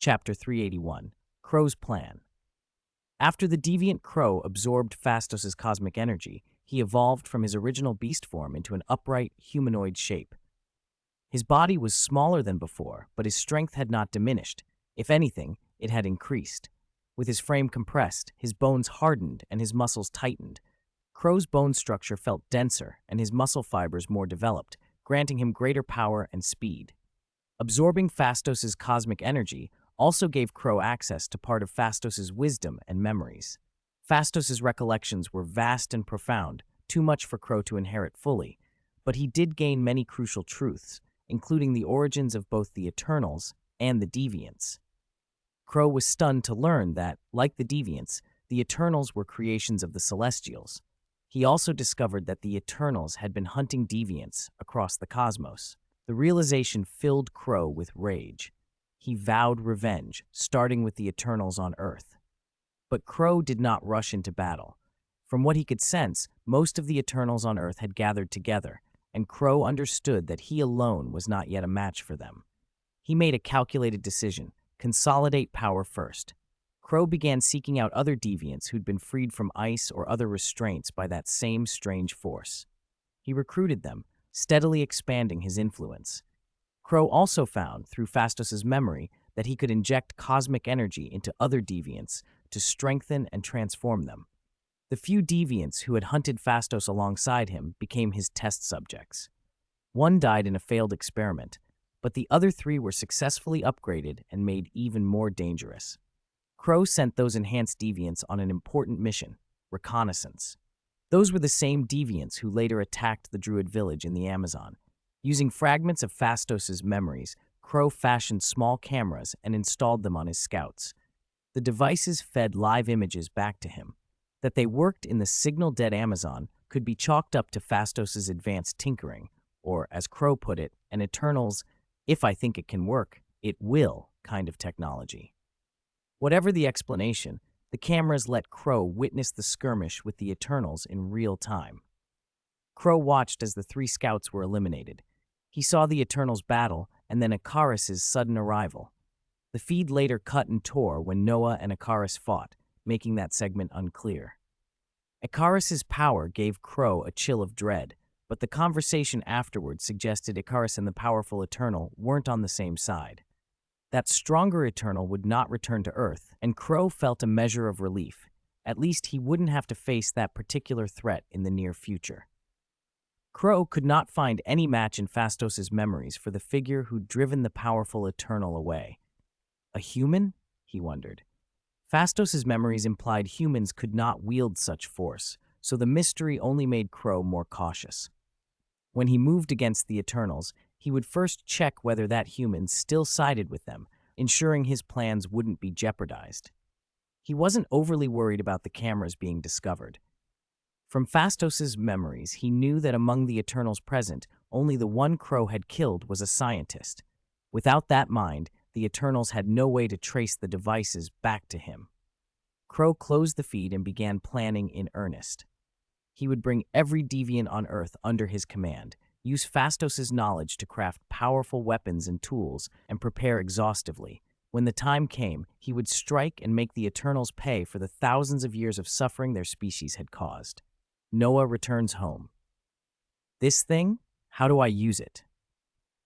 Chapter 381, Crow's Plan. After the deviant Crow absorbed Phastos' cosmic energy, he evolved from his original beast form into an upright, humanoid shape. His body was smaller than before, but his strength had not diminished. If anything, it had increased. With his frame compressed, his bones hardened, and his muscles tightened. Crow's bone structure felt denser, and his muscle fibers more developed, granting him greater power and speed. Absorbing Phastos' cosmic energy also gave Crow access to part of Phastos' wisdom and memories. Phastos' recollections were vast and profound, too much for Crow to inherit fully, but he did gain many crucial truths, including the origins of both the Eternals and the Deviants. Crow was stunned to learn that, like the Deviants, the Eternals were creations of the Celestials. He also discovered that the Eternals had been hunting Deviants across the cosmos. The realization filled Crow with rage. He vowed revenge, starting with the Eternals on Earth. But Crow did not rush into battle. From what he could sense, most of the Eternals on Earth had gathered together, and Crow understood that he alone was not yet a match for them. He made a calculated decision: consolidate power first. Crow began seeking out other deviants who'd been freed from ice or other restraints by that same strange force. He recruited them, steadily expanding his influence. Crow also found, through Phastos' memory, that he could inject cosmic energy into other deviants to strengthen and transform them. The few deviants who had hunted Phastos alongside him became his test subjects. One died in a failed experiment, but the other three were successfully upgraded and made even more dangerous. Crow sent those enhanced deviants on an important mission: reconnaissance. Those were the same deviants who later attacked the Druid village in the Amazon. Using fragments of Phastos' memories, Crow fashioned small cameras and installed them on his scouts. The devices fed live images back to him. That they worked in the signal-dead Amazon could be chalked up to Phastos' advanced tinkering, or, as Crow put it, an Eternal's "if I think it can work, it will" kind of technology. Whatever the explanation, the cameras let Crow witness the skirmish with the Eternals in real time. Crow watched as the three scouts were eliminated. He saw the Eternals battle and then Icarus' sudden arrival. The feed later cut and tore when Noah and Icarus fought, making that segment unclear. Icarus' power gave Crow a chill of dread, but the conversation afterward suggested Icarus and the powerful Eternal weren't on the same side. That stronger Eternal would not return to Earth, and Crow felt a measure of relief. At least he wouldn't have to face that particular threat in the near future. Crow could not find any match in Phastos' memories for the figure who'd driven the powerful Eternal away. A human? He wondered. Phastos' memories implied humans could not wield such force, so the mystery only made Crow more cautious. When he moved against the Eternals, he would first check whether that human still sided with them, ensuring his plans wouldn't be jeopardized. He wasn't overly worried about the cameras being discovered. From Phastos' memories, he knew that among the Eternals present, only the one Crow had killed was a scientist. Without that mind, the Eternals had no way to trace the devices back to him. Crow closed the feed and began planning in earnest. He would bring every deviant on Earth under his command, use Phastos' knowledge to craft powerful weapons and tools, and prepare exhaustively. When the time came, he would strike and make the Eternals pay for the thousands of years of suffering their species had caused. Noah returns home. This thing? How do I use it?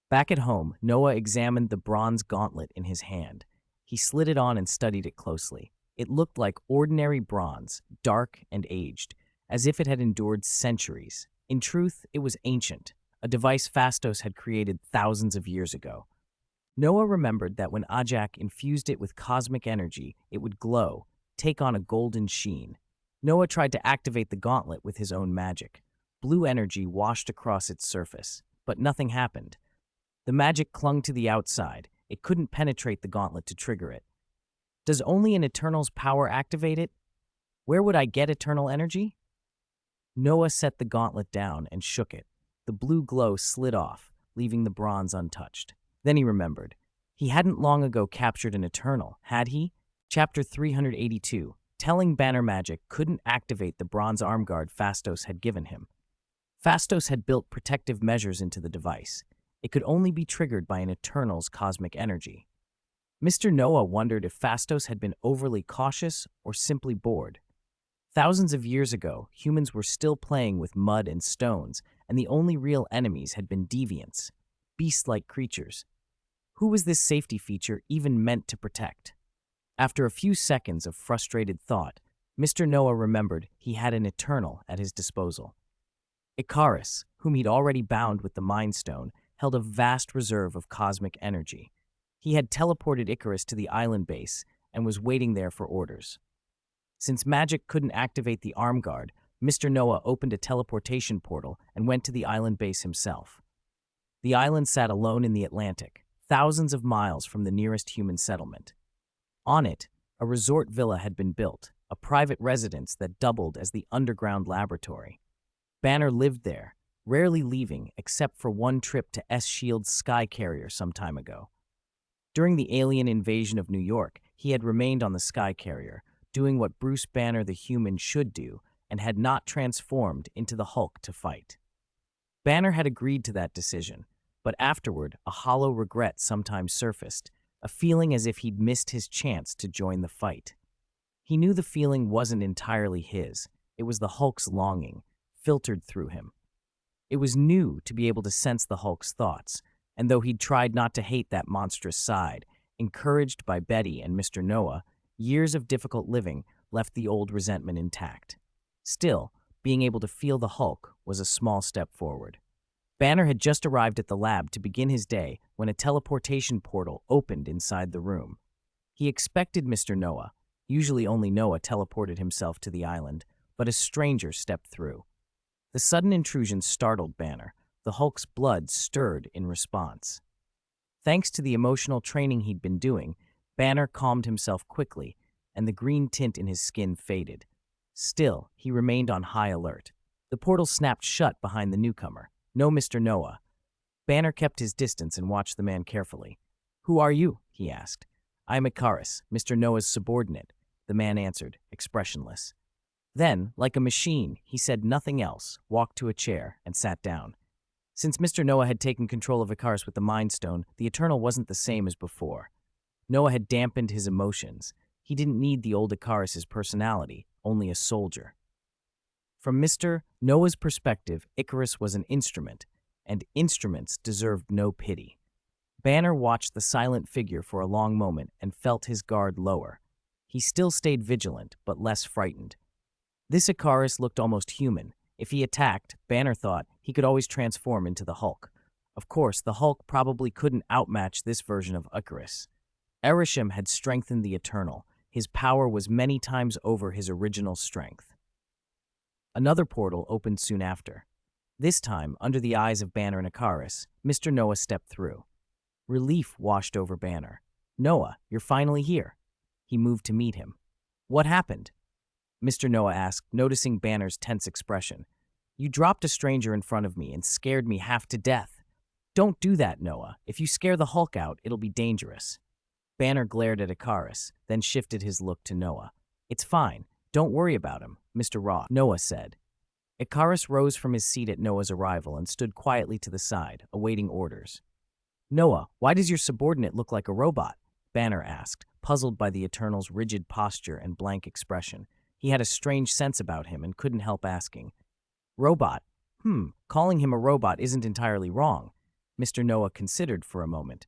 Back at home, Noah examined the bronze gauntlet in his hand. He slid it on and studied it closely. It looked like ordinary bronze, dark and aged, as if it had endured centuries. In truth, it was ancient, a device Phastos had created thousands of years ago. Noah remembered that when Ajak infused it with cosmic energy, it would glow, take on a golden sheen. Noah tried to activate the gauntlet with his own magic. Blue energy washed across its surface, but nothing happened. The magic clung to the outside. It couldn't penetrate the gauntlet to trigger it. Does only an Eternal's power activate it? Where would I get eternal energy? Noah set the gauntlet down and shook it. The blue glow slid off, leaving the bronze untouched. Then he remembered. He hadn't long ago captured an Eternal, had he? Chapter 382. Telling Banner Magic couldn't activate the bronze arm guard Phastos had given him. Phastos had built protective measures into the device. It could only be triggered by an Eternal's cosmic energy. Mr. Noah wondered if Fastos had been overly cautious or simply bored. Thousands of years ago, humans were still playing with mud and stones, and the only real enemies had been deviants, beast-like creatures. Who was this safety feature even meant to protect? After a few seconds of frustrated thought, Mr. Noah remembered he had an Eternal at his disposal. Icarus, whom he'd already bound with the Mind Stone, held a vast reserve of cosmic energy. He had teleported Icarus to the island base and was waiting there for orders. Since magic couldn't activate the arm guard, Mr. Noah opened a teleportation portal and went to the island base himself. The island sat alone in the Atlantic, thousands of miles from the nearest human settlement. On it, a resort villa had been built, a private residence that doubled as the underground laboratory. Banner lived there, rarely leaving except for one trip to S-Shield's sky carrier some time ago. During the alien invasion of New York, he had remained on the sky carrier, doing what Bruce Banner the human should do, and had not transformed into the Hulk to fight. Banner had agreed to that decision, but afterward a hollow regret sometimes surfaced, a feeling as if he'd missed his chance to join the fight. He knew the feeling wasn't entirely his, it was the Hulk's longing, filtered through him. It was new to be able to sense the Hulk's thoughts, and though he'd tried not to hate that monstrous side, encouraged by Betty and Mr. Noah, years of difficult living left the old resentment intact. Still, being able to feel the Hulk was a small step forward. Banner had just arrived at the lab to begin his day when a teleportation portal opened inside the room. He expected Mr. Noah. Usually only Noah teleported himself to the island, but a stranger stepped through. The sudden intrusion startled Banner. The Hulk's blood stirred in response. Thanks to the emotional training he'd been doing, Banner calmed himself quickly, and the green tint in his skin faded. Still, he remained on high alert. The portal snapped shut behind the newcomer. No Mr. Noah. Banner kept his distance and watched the man carefully. "Who are you?" he asked. "I'm Icarus, Mr. Noah's subordinate," the man answered, expressionless. Then, like a machine, he said nothing else, walked to a chair, and sat down. Since Mr. Noah had taken control of Icarus with the Mind Stone, the Eternal wasn't the same as before. Noah had dampened his emotions. He didn't need the old Icarus's personality, only a soldier. From Mr. Noah's perspective, Icarus was an instrument, and instruments deserved no pity. Banner watched the silent figure for a long moment and felt his guard lower. He still stayed vigilant, but less frightened. This Icarus looked almost human. If he attacked, Banner thought, he could always transform into the Hulk. Of course, the Hulk probably couldn't outmatch this version of Icarus. Aurelion had strengthened the Eternal. His power was many times over his original strength. Another portal opened soon after. This time, under the eyes of Banner and Icarus, Mr. Noah stepped through. Relief washed over Banner. "Noah, you're finally here." He moved to meet him. "What happened?" Mr. Noah asked, noticing Banner's tense expression. "You dropped a stranger in front of me and scared me half to death." "Don't do that, Noah. If you scare the Hulk out, it'll be dangerous." Banner glared at Icarus, then shifted his look to Noah. "It's fine. Don't worry about him, Mr. Raw," Noah said. Icarus rose from his seat at Noah's arrival and stood quietly to the side, awaiting orders. "Noah, why does your subordinate look like a robot?" Banner asked, puzzled by the Eternal's rigid posture and blank expression. He had a strange sense about him and couldn't help asking. "Robot? Calling him a robot isn't entirely wrong." Mr. Noah considered for a moment.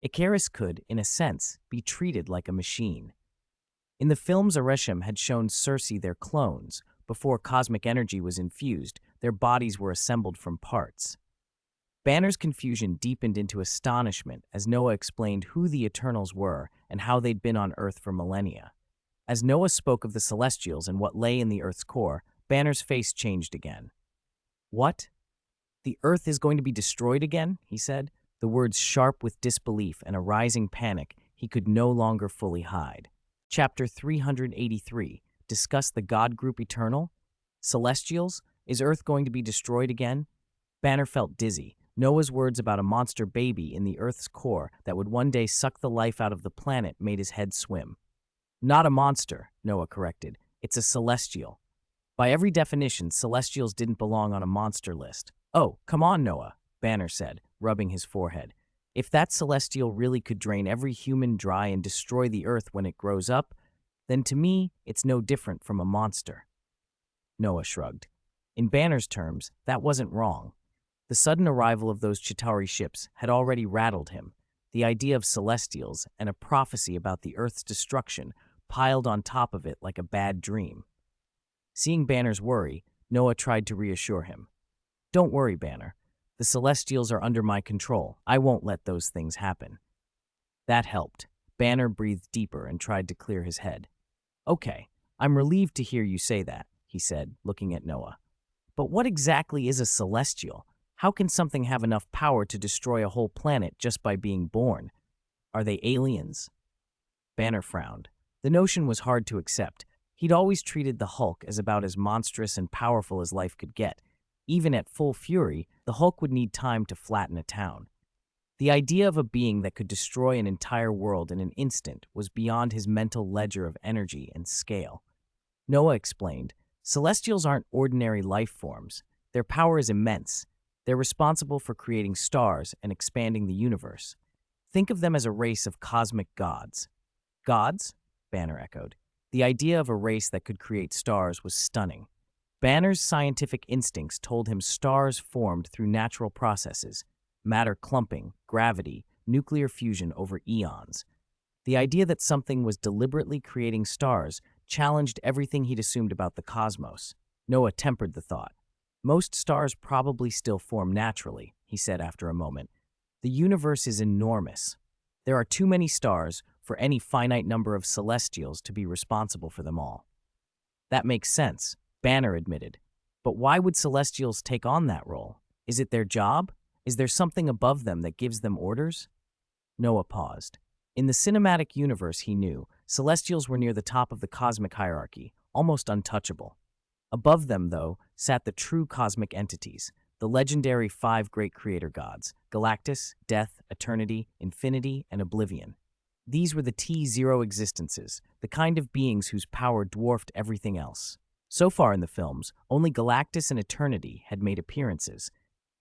Icarus could, in a sense, be treated like a machine. In the films, Aurelion had shown Circe their clones. Before cosmic energy was infused, their bodies were assembled from parts. Banner's confusion deepened into astonishment as Noah explained who the Eternals were and how they'd been on Earth for millennia. As Noah spoke of the Celestials and what lay in the Earth's core, Banner's face changed again. "What? The Earth is going to be destroyed again?" he said, the words sharp with disbelief and a rising panic he could no longer fully hide. Chapter 383, Discuss the God Group Eternal? Celestials? Is Earth going to be destroyed again? Banner felt dizzy. Noah's words about a monster baby in the Earth's core that would one day suck the life out of the planet made his head swim. "Not a monster," Noah corrected. "It's a celestial. By every definition, celestials didn't belong on a monster list." "Oh, come on, Noah," Banner said, rubbing his forehead. If that celestial really could drain every human dry and destroy the earth when it grows up, then to me, it's no different from a monster. Noah shrugged. In Banner's terms, that wasn't wrong. The sudden arrival of those Chitauri ships had already rattled him. The idea of celestials and a prophecy about the Earth's destruction piled on top of it like a bad dream. Seeing Banner's worry, Noah tried to reassure him. Don't worry, Banner. The celestials are under my control. I won't let those things happen. That helped. Banner breathed deeper and tried to clear his head. Okay, I'm relieved to hear you say that, he said, looking at Noah. But what exactly is a celestial? How can something have enough power to destroy a whole planet just by being born? Are they aliens? Banner frowned. The notion was hard to accept. He'd always treated the Hulk as about as monstrous and powerful as life could get. Even at full fury, the Hulk would need time to flatten a town. The idea of a being that could destroy an entire world in an instant was beyond his mental ledger of energy and scale. Noah explained, Celestials aren't ordinary life forms. Their power is immense. They're responsible for creating stars and expanding the universe. Think of them as a race of cosmic gods. Gods? Banner echoed. The idea of a race that could create stars was stunning. Banner's scientific instincts told him stars formed through natural processes, matter clumping, gravity, nuclear fusion over eons. The idea that something was deliberately creating stars challenged everything he'd assumed about the cosmos. Noah tempered the thought. Most stars probably still form naturally, he said after a moment. The universe is enormous. There are too many stars for any finite number of celestials to be responsible for them all. That makes sense, Banner admitted. But why would celestials take on that role? Is it their job? Is there something above them that gives them orders? Noah paused. In the cinematic universe, he knew, celestials were near the top of the cosmic hierarchy, almost untouchable. Above them, though, sat the true cosmic entities, the legendary 5 great creator gods, Galactus, Death, Eternity, Infinity, and Oblivion. These were the T-Zero existences, the kind of beings whose power dwarfed everything else. So far in the films, only Galactus and Eternity had made appearances.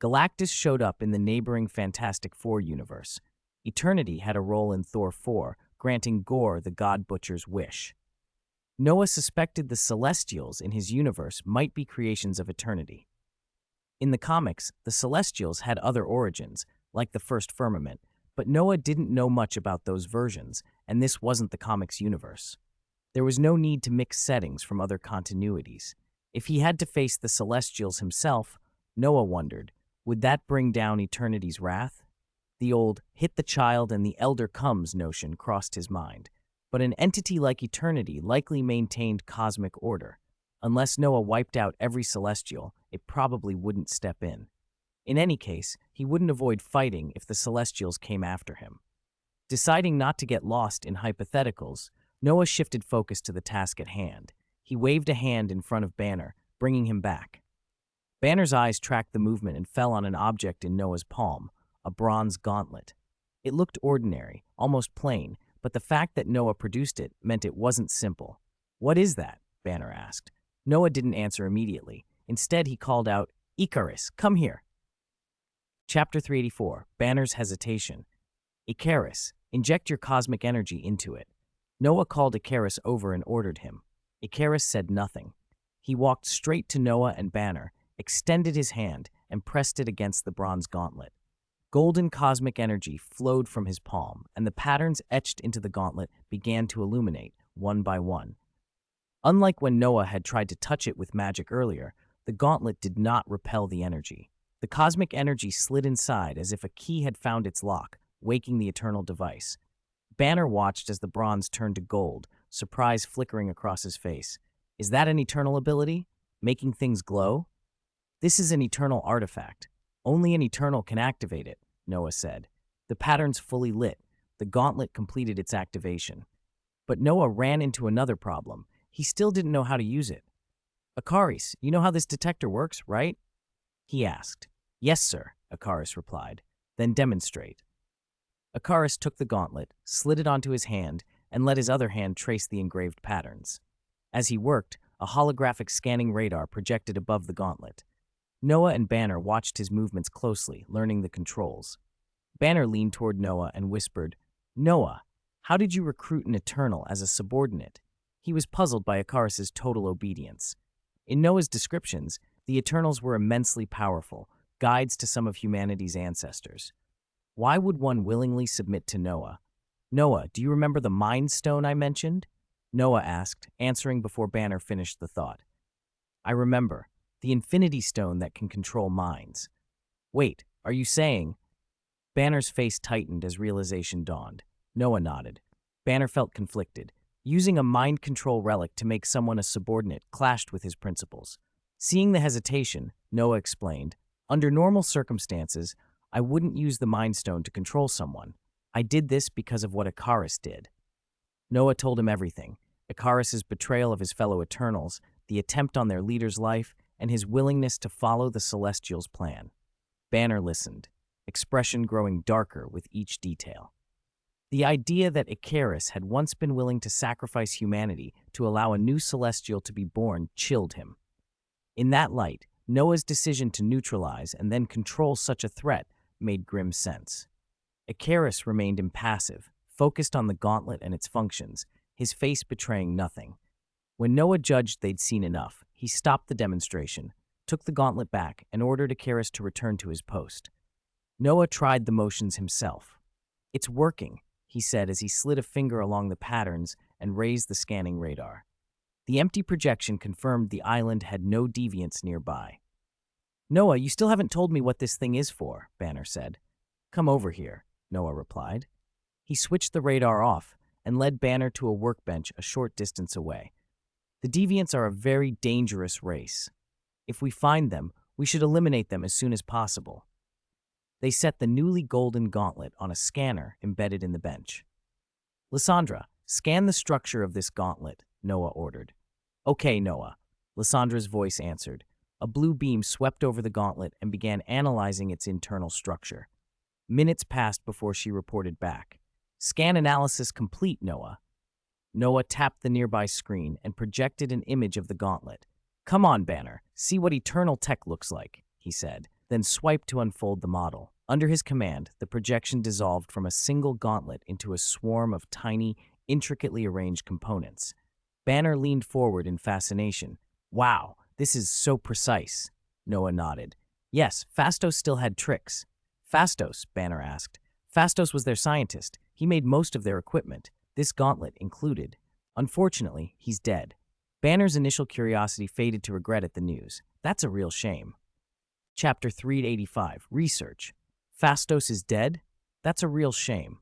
Galactus showed up in the neighboring Fantastic Four universe. Eternity had a role in Thor 4, granting Gore the God Butcher's wish. Noah suspected the Celestials in his universe might be creations of Eternity. In the comics, the Celestials had other origins, like the First Firmament, but Noah didn't know much about those versions, and this wasn't the comics universe. There was no need to mix settings from other continuities. If he had to face the Celestials himself, Noah wondered, would that bring down Eternity's wrath? The old hit the child and the elder comes notion crossed his mind. But an entity like Eternity likely maintained cosmic order. Unless Noah wiped out every Celestial, it probably wouldn't step in. In any case, he wouldn't avoid fighting if the Celestials came after him. Deciding not to get lost in hypotheticals, Noah shifted focus to the task at hand. He waved a hand in front of Banner, bringing him back. Banner's eyes tracked the movement and fell on an object in Noah's palm, a bronze gauntlet. It looked ordinary, almost plain, but the fact that Noah produced it meant it wasn't simple. "What is that?" Banner asked. Noah didn't answer immediately. Instead, he called out, "Icarus, come here." Chapter 384, Banner's Hesitation. Icarus, inject your cosmic energy into it. Noah called Icarus over and ordered him. Icarus said nothing. He walked straight to Noah and Banner, extended his hand, and pressed it against the bronze gauntlet. Golden cosmic energy flowed from his palm, and the patterns etched into the gauntlet began to illuminate, one by one. Unlike when Noah had tried to touch it with magic earlier, the gauntlet did not repel the energy. The cosmic energy slid inside as if a key had found its lock, waking the eternal device. Banner watched as the bronze turned to gold, surprise flickering across his face. Is that an eternal ability? Making things glow? This is an eternal artifact. Only an eternal can activate it, Noah said. The patterns fully lit. The gauntlet completed its activation. But Noah ran into another problem. He still didn't know how to use it. "Icarus, you know how this detector works, right?" he asked. "Yes, sir," Icarus replied. "Then demonstrate." Icarus took the gauntlet, slid it onto his hand, and let his other hand trace the engraved patterns. As he worked, a holographic scanning radar projected above the gauntlet. Noah and Banner watched his movements closely, learning the controls. Banner leaned toward Noah and whispered, Noah, how did you recruit an Eternal as a subordinate? He was puzzled by Ikaris's total obedience. In Noah's descriptions, the Eternals were immensely powerful, guides to some of humanity's ancestors. Why would one willingly submit to Noah? Noah, do you remember the Mind Stone I mentioned? Noah asked, answering before Banner finished the thought. I remember. The Infinity Stone that can control minds. Wait, are you saying? Banner's face tightened as realization dawned. Noah nodded. Banner felt conflicted. Using a mind control relic to make someone a subordinate clashed with his principles. Seeing the hesitation, Noah explained, under normal circumstances, I wouldn't use the Mind Stone to control someone. I did this because of what Ikaris did. Noah told him everything. Ikaris's betrayal of his fellow Eternals, the attempt on their leader's life, and his willingness to follow the Celestials' plan. Banner listened, expression growing darker with each detail. The idea that Ikaris had once been willing to sacrifice humanity to allow a new Celestial to be born chilled him. In that light, Noah's decision to neutralize and then control such a threat made grim sense. Ikaris remained impassive, focused on the gauntlet and its functions, his face betraying nothing. When Noah judged they'd seen enough, he stopped the demonstration, took the gauntlet back, and ordered Ikaris to return to his post. Noah tried the motions himself. It's working, he said as he slid a finger along the patterns and raised the scanning radar. The empty projection confirmed the island had no deviants nearby. Noah, you still haven't told me what this thing is for, Banner said. Come over here, Noah replied. He switched the radar off and led Banner to a workbench a short distance away. The deviants are a very dangerous race. If we find them, we should eliminate them as soon as possible. They set the newly golden gauntlet on a scanner embedded in the bench. Lysandra, scan the structure of this gauntlet, Noah ordered. Okay, Noah, Lysandra's voice answered. A blue beam swept over the gauntlet and began analyzing its internal structure. Minutes passed before she reported back. Scan analysis complete, Noah. Noah tapped the nearby screen and projected an image of the gauntlet. Come on, Banner, see what Eternal Tech looks like, he said, then swiped to unfold the model. Under his command, the projection dissolved from a single gauntlet into a swarm of tiny, intricately arranged components. Banner leaned forward in fascination. Wow, this is so precise, Noah nodded. Yes, Phastos still had tricks. Phastos, Banner asked. Phastos was their scientist. He made most of their equipment, this gauntlet included. Unfortunately, he's dead. Banner's initial curiosity faded to regret at the news. That's a real shame. Chapter 385, Research. Phastos is dead? That's a real shame.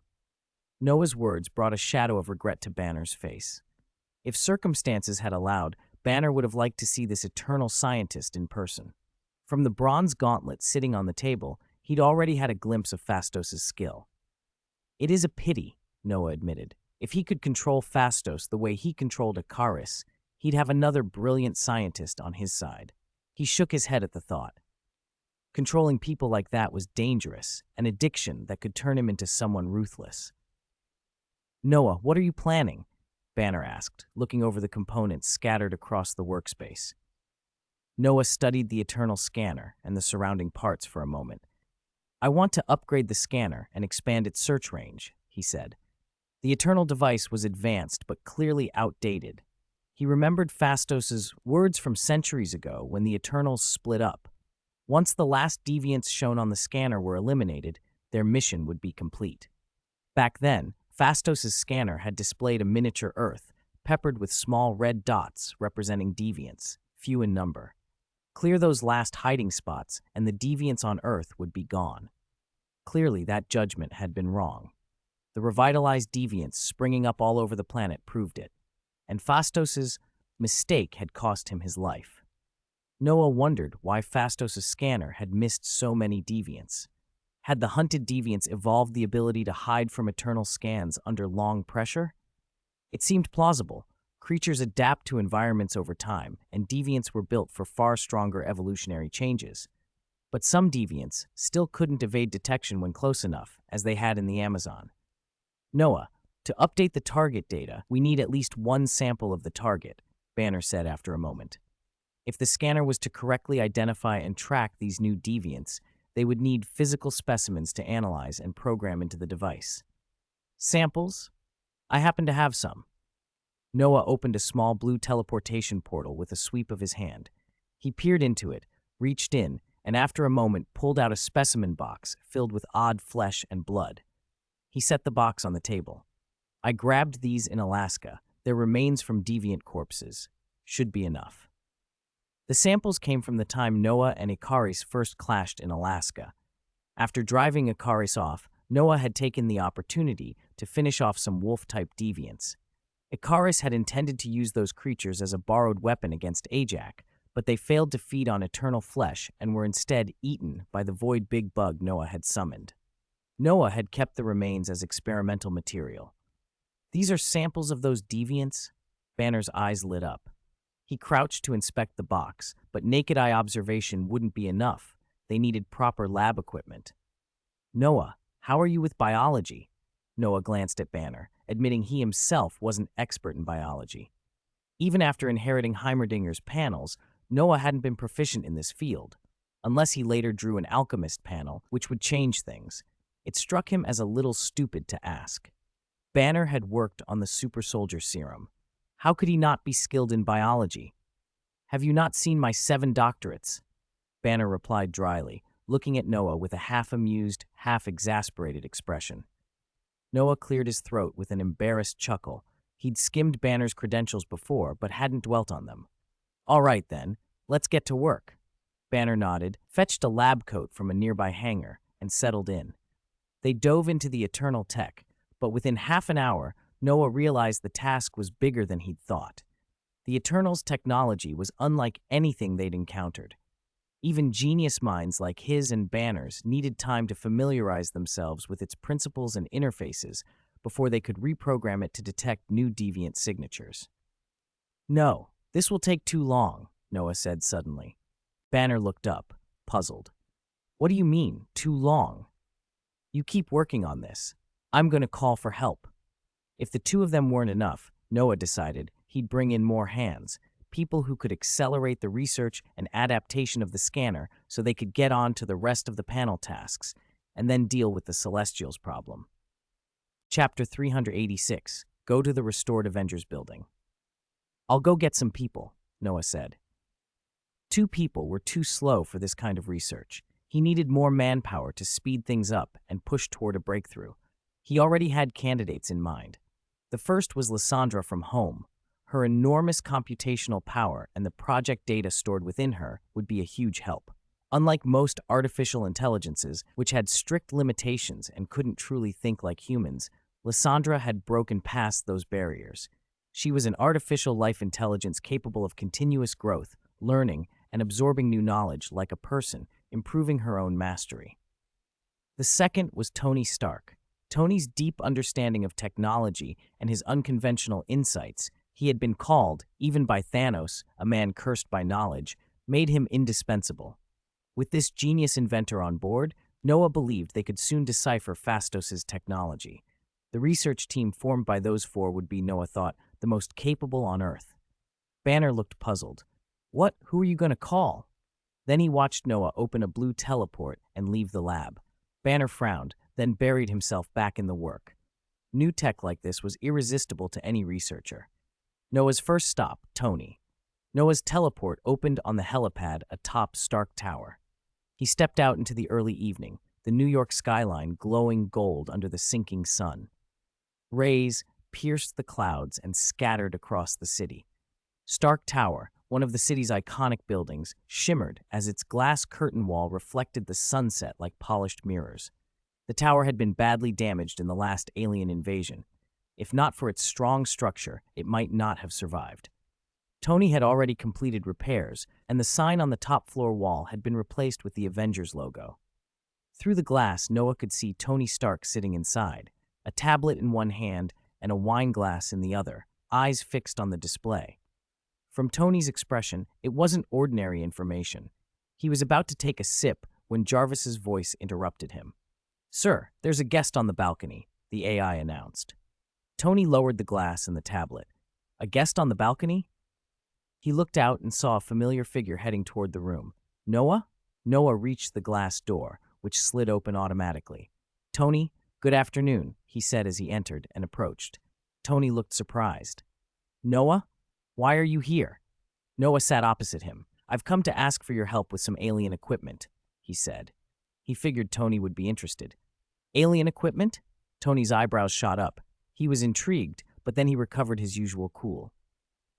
Noah's words brought a shadow of regret to Banner's face. If circumstances had allowed, Banner would have liked to see this eternal scientist in person. From the bronze gauntlet sitting on the table, he'd already had a glimpse of Phastos' skill. It is a pity, Noah admitted. If he could control Phastos the way he controlled Ikaris, he'd have another brilliant scientist on his side. He shook his head at the thought. Controlling people like that was dangerous, an addiction that could turn him into someone ruthless. Noah, what are you planning? Banner asked, looking over the components scattered across the workspace. Noah studied the Eternal scanner and the surrounding parts for a moment. I want to upgrade the scanner and expand its search range, he said. The Eternal device was advanced but clearly outdated. He remembered Phastos' words from centuries ago when the Eternals split up. Once the last deviants shown on the scanner were eliminated, their mission would be complete. Back then, Phastos' scanner had displayed a miniature Earth, peppered with small red dots representing deviants, few in number. Clear those last hiding spots, and the deviants on Earth would be gone. Clearly, that judgment had been wrong. The revitalized deviants springing up all over the planet proved it, and Phastos' mistake had cost him his life. Noah wondered why Phastos' scanner had missed so many deviants. Had the hunted deviants evolved the ability to hide from Eternal scans under long pressure? It seemed plausible. Creatures adapt to environments over time, and deviants were built for far stronger evolutionary changes. But some deviants still couldn't evade detection when close enough, as they had in the Amazon. Noah, to update the target data, we need at least one sample of the target, Banner said after a moment. If the scanner was to correctly identify and track these new deviants, They would need physical specimens to analyze and program into the device. Samples? I happen to have some. Noah opened a small blue teleportation portal with a sweep of his hand. He peered into it, reached in, and after a moment pulled out a specimen box filled with odd flesh and blood. He set the box on the table. I grabbed these in Alaska. Their remains from deviant corpses. Should be enough. The samples came from the time Noah and Ikaris first clashed in Alaska. After driving Ikaris off, Noah had taken the opportunity to finish off some wolf-type deviants. Ikaris had intended to use those creatures as a borrowed weapon against Ajax, but they failed to feed on eternal flesh and were instead eaten by the void big bug Noah had summoned. Noah had kept the remains as experimental material. These are samples of those deviants? Banner's eyes lit up. He crouched to inspect the box, but naked eye observation wouldn't be enough. They needed proper lab equipment. Noah, how are you with biology? Noah glanced at Banner, admitting he himself wasn't expert in biology. Even after inheriting Heimerdinger's panels, Noah hadn't been proficient in this field, unless he later drew an alchemist panel, which would change things. It struck him as a little stupid to ask. Banner had worked on the super soldier serum. How could he not be skilled in biology? Have you not seen my 7 doctorates? Banner replied dryly, looking at Noah with a half-amused, half-exasperated expression. Noah cleared his throat with an embarrassed chuckle. He'd skimmed Banner's credentials before, but hadn't dwelt on them. All right, then, let's get to work. Banner nodded, fetched a lab coat from a nearby hangar, and settled in. They dove into the eternal tech, but within half an hour, Noah realized the task was bigger than he'd thought. The Eternal's technology was unlike anything they'd encountered. Even genius minds like his and Banner's needed time to familiarize themselves with its principles and interfaces before they could reprogram it to detect new deviant signatures. No, this will take too long, Noah said suddenly. Banner looked up, puzzled. What do you mean, too long? You keep working on this. I'm going to call for help. If the two of them weren't enough, Noah decided he'd bring in more hands, people who could accelerate the research and adaptation of the scanner so they could get on to the rest of the panel tasks, and then deal with the Celestials problem. Chapter 386, Go to the Restored Avengers Building. I'll go get some people, Noah said. 2 people were too slow for this kind of research. He needed more manpower to speed things up and push toward a breakthrough. He already had candidates in mind. The first was Lysandra from home. Her enormous computational power and the project data stored within her would be a huge help. Unlike most artificial intelligences, which had strict limitations and couldn't truly think like humans, Lysandra had broken past those barriers. She was an artificial life intelligence capable of continuous growth, learning, and absorbing new knowledge like a person, improving her own mastery. The second was Tony Stark. Tony's deep understanding of technology and his unconventional insights, he had been called, even by Thanos, a man cursed by knowledge, made him indispensable. With this genius inventor on board, Noah believed they could soon decipher Phastos's technology. The research team formed by those 4 would be, Noah thought, the most capable on Earth. Banner looked puzzled. What? Who are you going to call? Then he watched Noah open a blue teleport and leave the lab. Banner frowned, then buried himself back in the work. New tech like this was irresistible to any researcher. Noah's first stop, Tony. Noah's teleport opened on the helipad atop Stark Tower. He stepped out into the early evening, the New York skyline glowing gold under the sinking sun. Rays pierced the clouds and scattered across the city. Stark Tower, one of the city's iconic buildings, shimmered as its glass curtain wall reflected the sunset like polished mirrors. The tower had been badly damaged in the last alien invasion. If not for its strong structure, it might not have survived. Tony had already completed repairs, and the sign on the top floor wall had been replaced with the Avengers logo. Through the glass, Noah could see Tony Stark sitting inside, a tablet in one hand and a wine glass in the other, eyes fixed on the display. From Tony's expression, it wasn't ordinary information. He was about to take a sip when Jarvis's voice interrupted him. "Sir, there's a guest on the balcony," the AI announced. Tony lowered the glass and the tablet. A guest on the balcony? He looked out and saw a familiar figure heading toward the room. Noah? Noah reached the glass door, which slid open automatically. "Tony, good afternoon," he said as he entered and approached. Tony looked surprised. "Noah? Why are you here?" Noah sat opposite him. "I've come to ask for your help with some alien equipment," he said. He figured Tony would be interested. "Alien equipment?" Tony's eyebrows shot up. He was intrigued, but then he recovered his usual cool.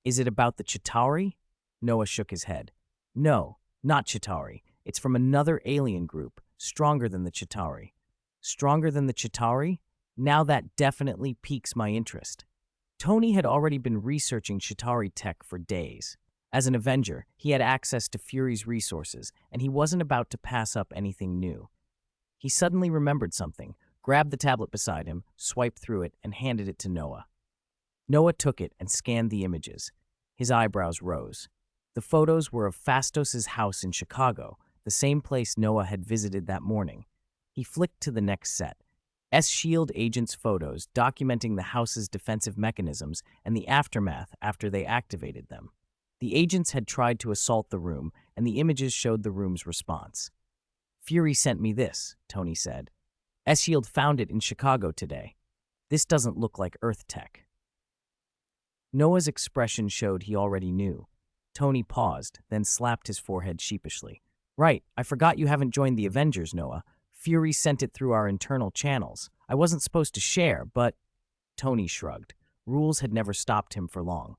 "Is it about the Chitauri?" Noah shook his head. "No, not Chitauri. It's from another alien group, stronger than the Chitauri." "Stronger than the Chitauri? Now that definitely piques my interest." Tony had already been researching Chitauri tech for days. As an Avenger, he had access to Fury's resources, and he wasn't about to pass up anything new. He suddenly remembered something, grabbed the tablet beside him, swiped through it, and handed it to Noah. Noah took it and scanned the images. His eyebrows rose. The photos were of Phastos's house in Chicago, the same place Noah had visited that morning. He flicked to the next set. S.H.I.E.L.D. agents' photos documenting the house's defensive mechanisms and the aftermath after they activated them. The agents had tried to assault the room, and the images showed the room's response. "Fury sent me this," Tony said. "S.H.I.E.L.D. found it in Chicago today. This doesn't look like Earth tech." Noah's expression showed he already knew. Tony paused, then slapped his forehead sheepishly. "Right, I forgot you haven't joined the Avengers, Noah. Fury sent it through our internal channels. I wasn't supposed to share, but—" Tony shrugged. Rules had never stopped him for long.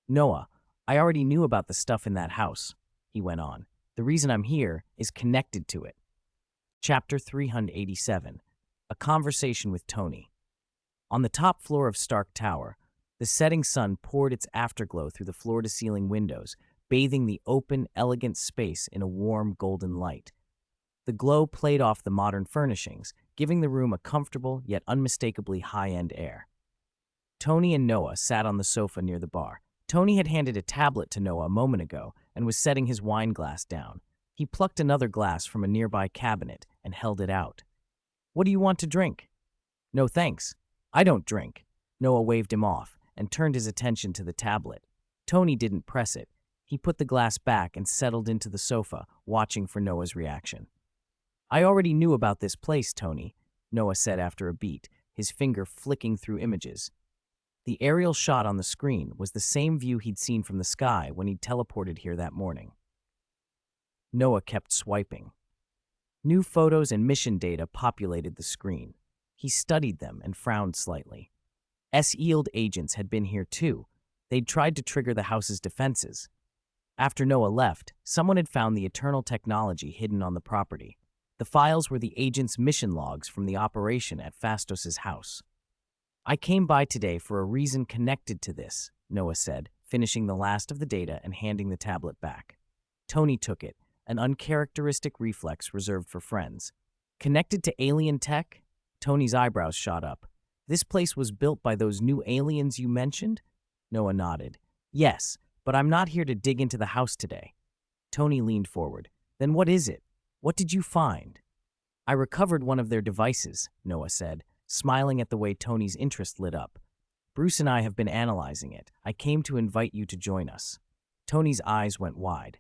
"Noah, I already knew about the stuff in that house," he went on. "The reason I'm here is connected to it." Chapter 387. A Conversation with Tony. On the top floor of Stark Tower, the setting sun poured its afterglow through the floor-to-ceiling windows, bathing the open, elegant space in a warm, golden light. The glow played off the modern furnishings, giving the room a comfortable yet unmistakably high-end air. Tony and Noah sat on the sofa near the bar. Tony had handed a tablet to Noah a moment ago and was setting his wine glass down. He plucked another glass from a nearby cabinet and held it out. "What do you want to drink?" "No thanks. I don't drink." Noah waved him off and turned his attention to the tablet. Tony didn't press it. He put the glass back and settled into the sofa, watching for Noah's reaction. "I already knew about this place, Tony," Noah said after a beat, his finger flicking through images. The aerial shot on the screen was the same view he'd seen from the sky when he'd teleported here that morning. Noah kept swiping. New photos and mission data populated the screen. He studied them and frowned slightly. S.H.I.E.L.D. agents had been here too. They'd tried to trigger the house's defenses. After Noah left, someone had found the eternal technology hidden on the property. The files were the agents' mission logs from the operation at Phastos's house. "I came by today for a reason connected to this," Noah said, finishing the last of the data and handing the tablet back. Tony took it, an uncharacteristic reflex reserved for friends. "Connected to alien tech?" Tony's eyebrows shot up. "This place was built by those new aliens you mentioned?" Noah nodded. "Yes, but I'm not here to dig into the house today." Tony leaned forward. "Then what is it? What did you find?" "I recovered one of their devices," Noah said, smiling at the way Tony's interest lit up. "Bruce and I have been analyzing it. I came to invite you to join us." Tony's eyes went wide.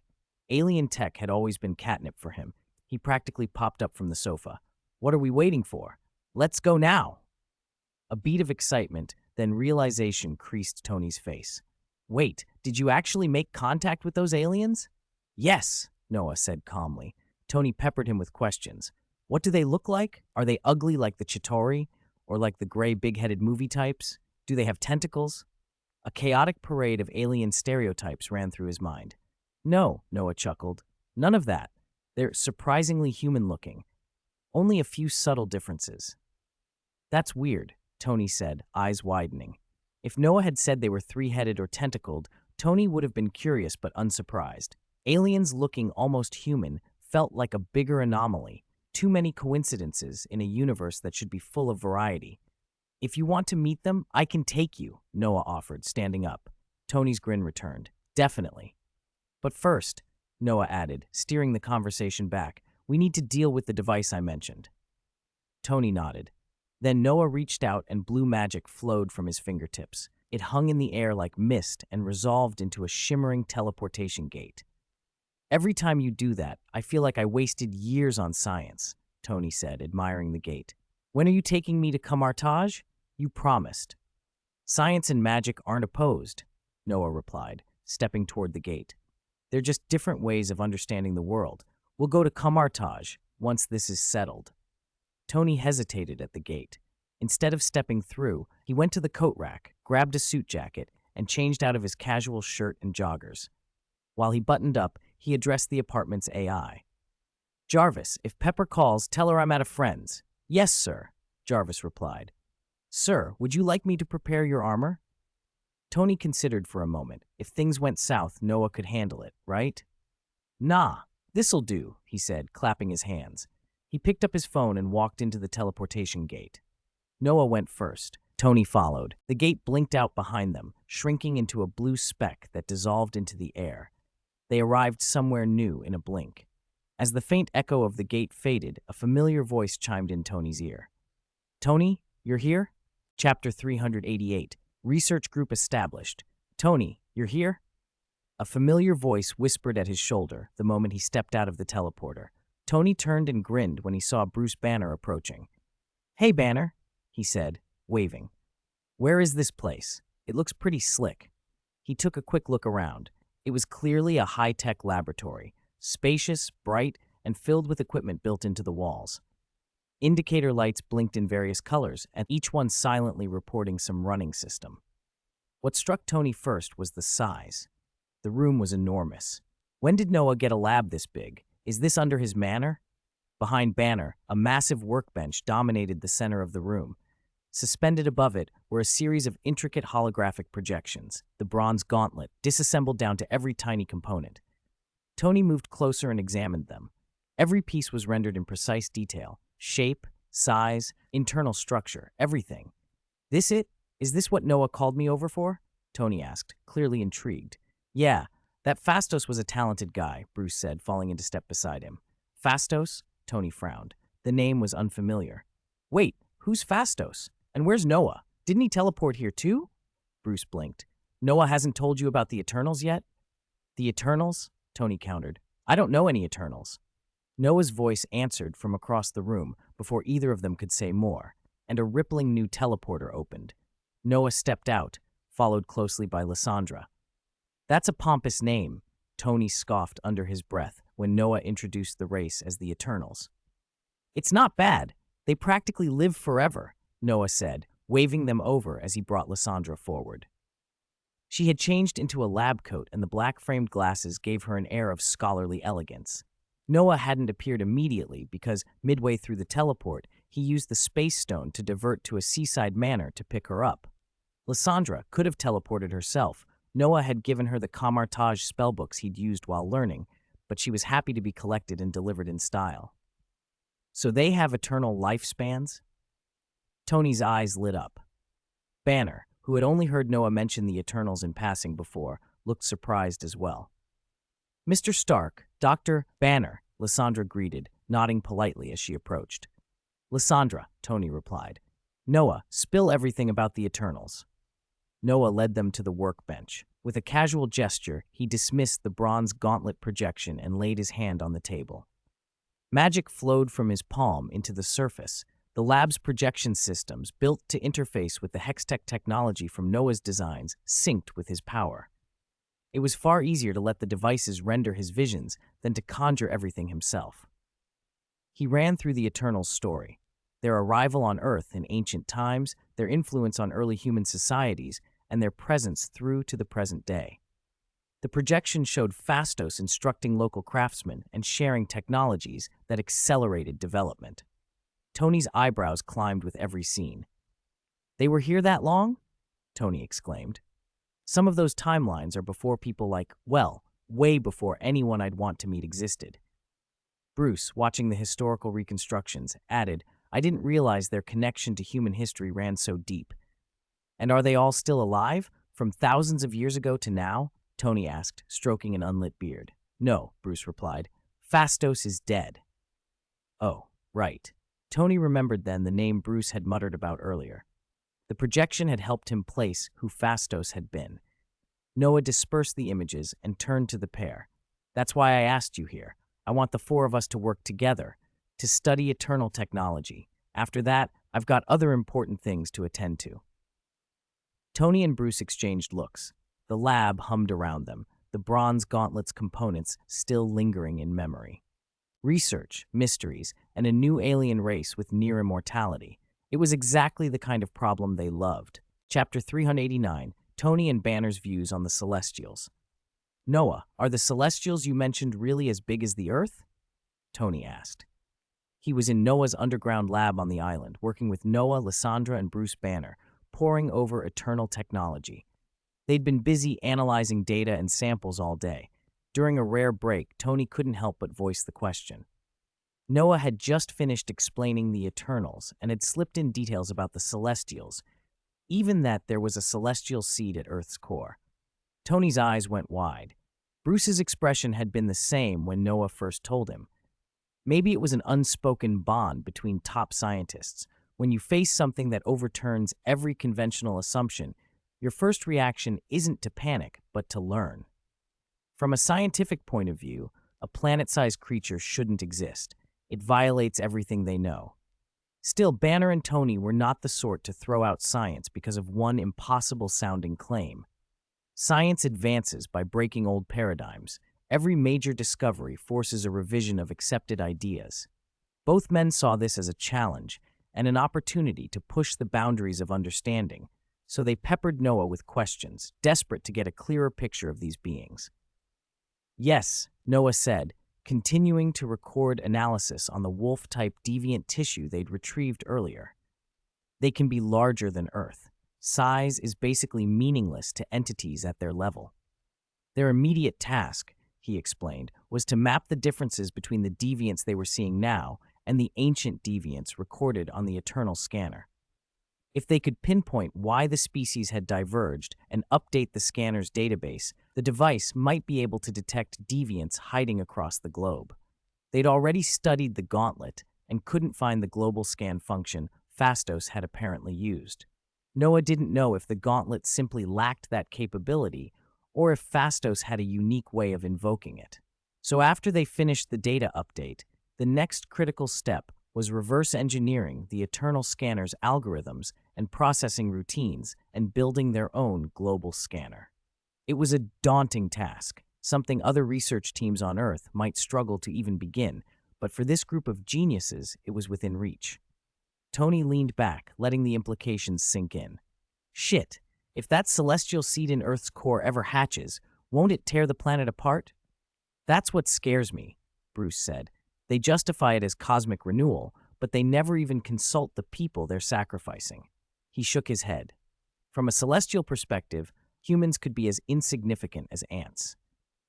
Alien tech had always been catnip for him. He practically popped up from the sofa. "What are we waiting for? Let's go now!" A beat of excitement, then realization creased Tony's face. "Wait, did you actually make contact with those aliens?" "Yes," Noah said calmly. Tony peppered him with questions. "What do they look like? Are they ugly like the Chitauri? Or like the gray big-headed movie types? Do they have tentacles?" A chaotic parade of alien stereotypes ran through his mind. "No," Noah chuckled. "None of that. They're surprisingly human-looking. Only a few subtle differences." "That's weird," Tony said, eyes widening. If Noah had said they were three-headed or tentacled, Tony would have been curious but unsurprised. Aliens looking almost human felt like a bigger anomaly. Too many coincidences in a universe that should be full of variety. "If you want to meet them, I can take you," Noah offered, standing up. Tony's grin returned. "Definitely. But first," Noah added, steering the conversation back, "we need to deal with the device I mentioned." Tony nodded. Then Noah reached out and blue magic flowed from his fingertips. It hung in the air like mist and resolved into a shimmering teleportation gate. "Every time you do that, I feel like I wasted years on science," Tony said, admiring the gate. When are you taking me to Kamartaj? You promised. Science and magic aren't opposed, Noah replied, stepping toward the gate. They're just different ways of understanding the world. We'll go to Kamartaj once this is settled. Tony hesitated at the gate. Instead of stepping through, he went to the coat rack, grabbed a suit jacket, and changed out of his casual shirt and joggers. While he buttoned up, he addressed the apartment's AI. Jarvis, if Pepper calls, tell her I'm at a friend's. Yes, sir, Jarvis replied. Sir, would you like me to prepare your armor? Tony considered for a moment. If things went south, Noah could handle it, right? Nah, this'll do, he said, clapping his hands. He picked up his phone and walked into the teleportation gate. Noah went first. Tony followed. The gate blinked out behind them, shrinking into a blue speck that dissolved into the air. They arrived somewhere new in a blink. As the faint echo of the gate faded, a familiar voice chimed in Tony's ear. Tony, you're here? Chapter 388. Research group established. Tony, you're here? A familiar voice whispered at his shoulder the moment he stepped out of the teleporter. Tony turned and grinned when he saw Bruce Banner approaching. Hey, Banner, he said, waving. Where is this place? It looks pretty slick. He took a quick look around. It was clearly a high-tech laboratory, spacious, bright, and filled with equipment built into the walls. Indicator lights blinked in various colors, and each one silently reporting some running system. What struck Tony first was the size. The room was enormous. When did Noah get a lab this big? Is this under his manor? Behind Banner, a massive workbench dominated the center of the room. Suspended above it were a series of intricate holographic projections, the bronze gauntlet, disassembled down to every tiny component. Tony moved closer and examined them. Every piece was rendered in precise detail. Shape, size, internal structure, everything. This it? Is this what Noah called me over for? Tony asked, clearly intrigued. Yeah, that Fastos was a talented guy, Bruce said, falling into step beside him. Fastos? Tony frowned. The name was unfamiliar. Wait, who's Fastos? And where's Noah? Didn't he teleport here too? Bruce blinked. Noah hasn't told you about the Eternals yet? The Eternals? Tony countered. I don't know any Eternals. Noah's voice answered from across the room before either of them could say more, and a rippling new teleporter opened. Noah stepped out, followed closely by Lysandra. That's a pompous name, Tony scoffed under his breath when Noah introduced the race as the Eternals. It's not bad. They practically live forever, Noah said, waving them over as he brought Lysandra forward. She had changed into a lab coat, and the black-framed glasses gave her an air of scholarly elegance. Noah hadn't appeared immediately because, midway through the teleport, he used the space stone to divert to a seaside manor to pick her up. Lysandra could have teleported herself. Noah had given her the Kamartaj spellbooks he'd used while learning, but she was happy to be collected and delivered in style. So they have eternal lifespans? Tony's eyes lit up. Banner, who had only heard Noah mention the Eternals in passing before, looked surprised as well. Mr. Stark, Dr. Banner, Lysandra greeted, nodding politely as she approached. Lysandra, Tony replied. Noah, spill everything about the Eternals. Noah led them to the workbench. With a casual gesture, he dismissed the bronze gauntlet projection and laid his hand on the table. Magic flowed from his palm into the surface. The lab's projection systems, built to interface with the Hextech technology from Noah's designs, synced with his power. It was far easier to let the devices render his visions than to conjure everything himself. He ran through the Eternals' story, their arrival on Earth in ancient times, their influence on early human societies, and their presence through to the present day. The projection showed Fastos instructing local craftsmen and sharing technologies that accelerated development. Tony's eyebrows climbed with every scene. They were here that long? Tony exclaimed. Some of those timelines are before people like, well, way before anyone I'd want to meet existed. Bruce, watching the historical reconstructions, added, I didn't realize their connection to human history ran so deep. And are they all still alive, from thousands of years ago to now? Tony asked, stroking an unlit beard. No, Bruce replied. Fastos is dead. Oh, right. Tony remembered then the name Bruce had muttered about earlier. The projection had helped him place who Fastos had been. Noah dispersed the images and turned to the pair. That's why I asked you here. I want the four of us to work together. to study eternal technology. After that, I've got other important things to attend to." Tony and Bruce exchanged looks. The lab hummed around them, the bronze gauntlet's components still lingering in memory. Research, mysteries, and a new alien race with near immortality. It was exactly the kind of problem they loved. Chapter 389, Tony and Banner's Views on the Celestials. "Noah, are the Celestials you mentioned really as big as the Earth?" Tony asked. He was in Noah's underground lab on the island, working with Noah, Lysandra, and Bruce Banner, poring over eternal technology. They'd been busy analyzing data and samples all day. During a rare break, Tony couldn't help but voice the question. Noah had just finished explaining the Eternals and had slipped in details about the Celestials, even that there was a celestial seed at Earth's core. Tony's eyes went wide. Bruce's expression had been the same when Noah first told him. Maybe it was an unspoken bond between top scientists. When you face something that overturns every conventional assumption, your first reaction isn't to panic, but to learn. From a scientific point of view, a planet-sized creature shouldn't exist. It violates everything they know. Still, Banner and Tony were not the sort to throw out science because of one impossible-sounding claim. Science advances by breaking old paradigms. Every major discovery forces a revision of accepted ideas. Both men saw this as a challenge and an opportunity to push the boundaries of understanding, so they peppered Noah with questions, desperate to get a clearer picture of these beings. "Yes," Noah said, continuing to record analysis on the wolf-type deviant tissue they'd retrieved earlier. "They can be larger than Earth. Size is basically meaningless to entities at their level. Their immediate task," he explained, "was to map the differences between the deviants they were seeing now and the ancient deviants recorded on the Eternal Scanner. If they could pinpoint why the species had diverged and update the scanner's database, the device might be able to detect deviants hiding across the globe. They'd already studied the gauntlet and couldn't find the global scan function Phastos had apparently used. Noah didn't know if the gauntlet simply lacked that capability or if Phastos had a unique way of invoking it. So after they finished the data update, the next critical step was reverse engineering the Eternal Scanner's algorithms and processing routines and building their own global scanner. It was a daunting task, something other research teams on Earth might struggle to even begin, but for this group of geniuses, it was within reach. Tony leaned back, letting the implications sink in. "Shit, if that celestial seed in Earth's core ever hatches, won't it tear the planet apart?" "That's what scares me," Bruce said. "They justify it as cosmic renewal, but they never even consult the people they're sacrificing." He shook his head. From a celestial perspective, humans could be as insignificant as ants.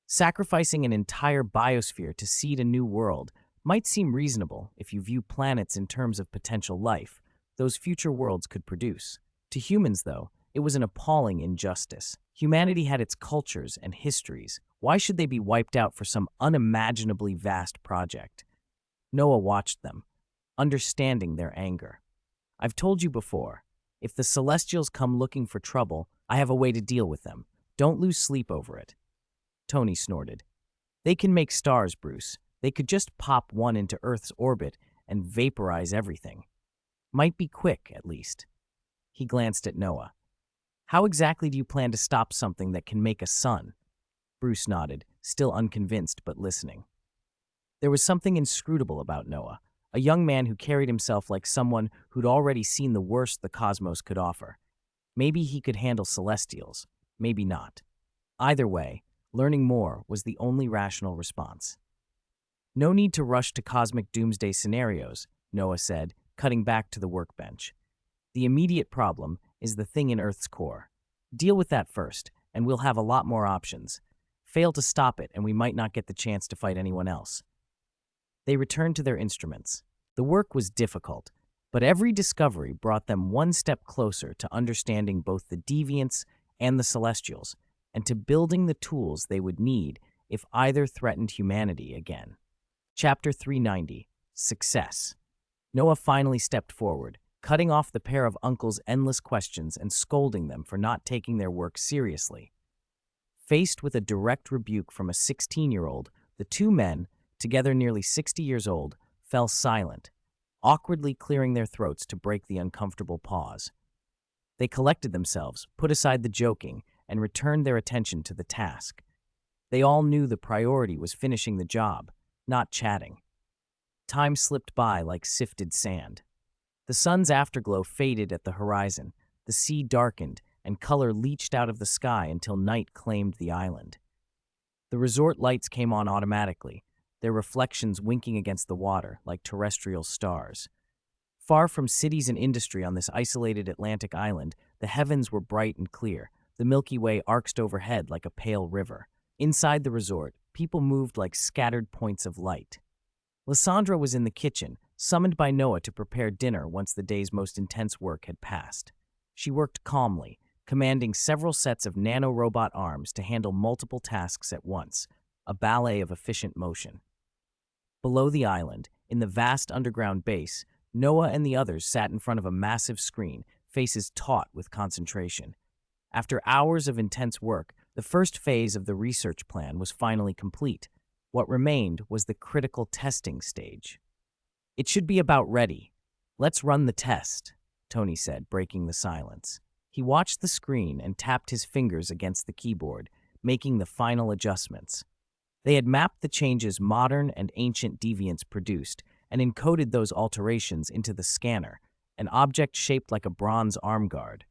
Sacrificing an entire biosphere to seed a new world might seem reasonable if you view planets in terms of potential life those future worlds could produce. To humans, though, it was an appalling injustice. Humanity had its cultures and histories. Why should they be wiped out for some unimaginably vast project? Noah watched them, understanding their anger. "I've told you before, if the Celestials come looking for trouble, I have a way to deal with them. Don't lose sleep over it." Tony snorted. "They can make stars, Bruce. They could just pop one into Earth's orbit and vaporize everything. Might be quick, at least." He glanced at Noah. "How exactly do you plan to stop something that can make a sun?" Bruce nodded, still unconvinced but listening. There was something inscrutable about Noah, a young man who carried himself like someone who'd already seen the worst the cosmos could offer. Maybe he could handle Celestials, maybe not. Either way, learning more was the only rational response. "No need to rush to cosmic doomsday scenarios," Noah said, cutting back to the workbench. "The immediate problem is the thing in Earth's core. Deal with that first, and we'll have a lot more options. Fail to stop it, and we might not get the chance to fight anyone else." They returned to their instruments. The work was difficult, but every discovery brought them one step closer to understanding both the deviants and the Celestials, and to building the tools they would need if either threatened humanity again. Chapter 390, Success. Noah finally stepped forward, cutting off the pair of uncle's endless questions and scolding them for not taking their work seriously. Faced with a direct rebuke from a 16-year-old, the two men, together nearly 60 years old, fell silent, awkwardly clearing their throats to break the uncomfortable pause. They collected themselves, put aside the joking, and returned their attention to the task. They all knew the priority was finishing the job, not chatting. Time slipped by like sifted sand. The sun's afterglow faded at the horizon, the sea darkened, and color leached out of the sky until night claimed the island. The resort lights came on automatically, their reflections winking against the water like terrestrial stars. Far from cities and industry on this isolated Atlantic island, the heavens were bright and clear, the Milky Way arched overhead like a pale river. Inside the resort, people moved like scattered points of light. Lysandra was in the kitchen, summoned by Noah to prepare dinner once the day's most intense work had passed. She worked calmly, commanding several sets of nano-robot arms to handle multiple tasks at once, a ballet of efficient motion. Below the island, in the vast underground base, Noah and the others sat in front of a massive screen, faces taut with concentration. After hours of intense work, the first phase of the research plan was finally complete. What remained was the critical testing stage. "It should be about ready. Let's run the test," Tony said, breaking the silence. He watched the screen and tapped his fingers against the keyboard, making the final adjustments. They had mapped the changes modern and ancient deviants produced and encoded those alterations into the scanner, an object shaped like a bronze arm guard.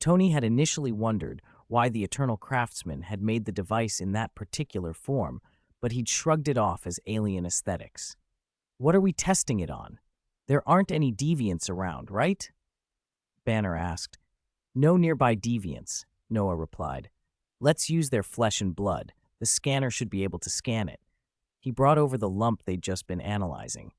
Tony had initially wondered why the Eternal Craftsman had made the device in that particular form, but he'd shrugged it off as alien aesthetics. "What are we testing it on? There aren't any deviants around, right?" Banner asked. "No nearby deviants," Noah replied. "Let's use their flesh and blood. The scanner should be able to scan it." He brought over the lump they'd just been analyzing.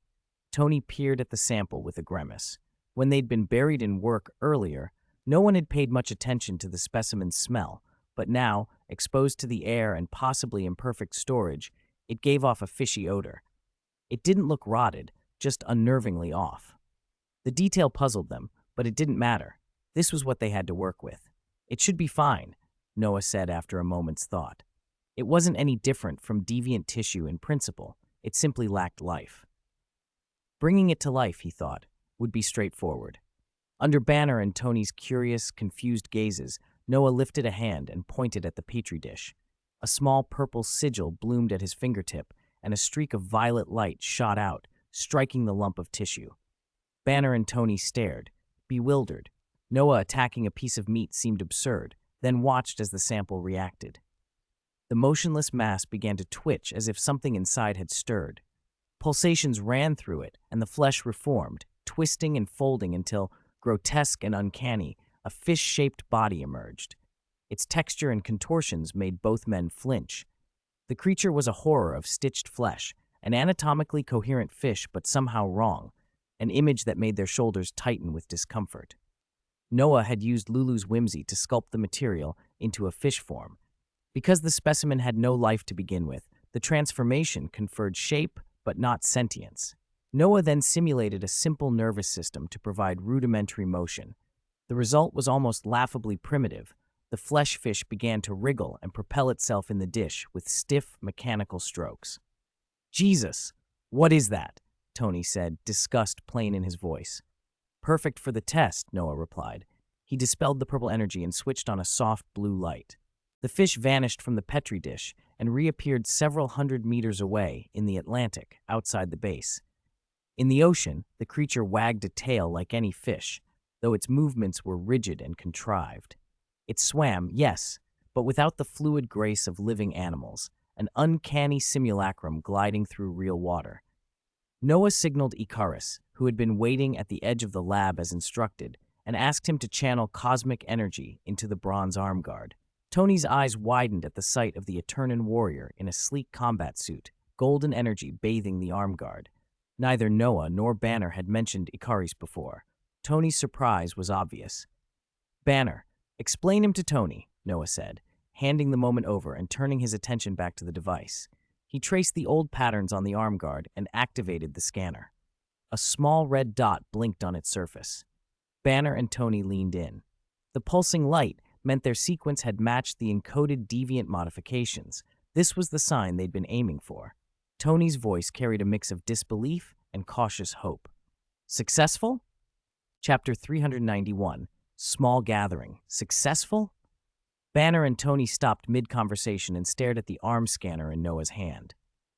Tony peered at the sample with a grimace. When they'd been buried in work earlier, no one had paid much attention to the specimen's smell, but now, exposed to the air and possibly imperfect storage, it gave off a fishy odor. It didn't look rotted, just unnervingly off. The detail puzzled them, but it didn't matter. This was what they had to work with. "It should be fine," Noah said after a moment's thought. It wasn't any different from deviant tissue in principle. It simply lacked life. Bringing it to life, he thought, would be straightforward. Under Banner and Tony's curious, confused gazes, Noah lifted a hand and pointed at the petri dish. A small purple sigil bloomed at his fingertip, and a streak of violet light shot out, striking the lump of tissue. Banner and Tony stared, bewildered. Noah attacking a piece of meat seemed absurd, then watched as the sample reacted. The motionless mass began to twitch as if something inside had stirred. Pulsations ran through it, and the flesh reformed, twisting and folding until, grotesque and uncanny, a fish-shaped body emerged. Its texture and contortions made both men flinch. The creature was a horror of stitched flesh, an anatomically coherent fish but somehow wrong, an image that made their shoulders tighten with discomfort. Noah had used Lulu's whimsy to sculpt the material into a fish form. Because the specimen had no life to begin with, the transformation conferred shape but not sentience. Noah then simulated a simple nervous system to provide rudimentary motion. The result was almost laughably primitive. The flesh fish began to wriggle and propel itself in the dish with stiff, mechanical strokes. "Jesus, what is that?" Tony said, disgust plain in his voice. "Perfect for the test," Noah replied. He dispelled the purple energy and switched on a soft blue light. The fish vanished from the petri dish and reappeared several hundred meters away in the Atlantic, outside the base. In the ocean, the creature wagged a tail like any fish, though its movements were rigid and contrived. It swam, yes, but without the fluid grace of living animals, an uncanny simulacrum gliding through real water. Noah signaled Icarus, who had been waiting at the edge of the lab as instructed, and asked him to channel cosmic energy into the bronze arm guard. Tony's eyes widened at the sight of the Eternan warrior in a sleek combat suit, golden energy bathing the arm guard. Neither Noah nor Banner had mentioned Icarus before. Tony's surprise was obvious. "Banner, explain him to Tony," Noah said, handing the moment over and turning his attention back to the device. He traced the old patterns on the arm guard and activated the scanner. A small red dot blinked on its surface. Banner and Tony leaned in. The pulsing light meant their sequence had matched the encoded deviant modifications. This was the sign they'd been aiming for. Tony's voice carried a mix of disbelief and cautious hope. Successful? Chapter 391, Small Gathering. Successful? Banner and Tony stopped mid-conversation and stared at the arm scanner in Noah's hand.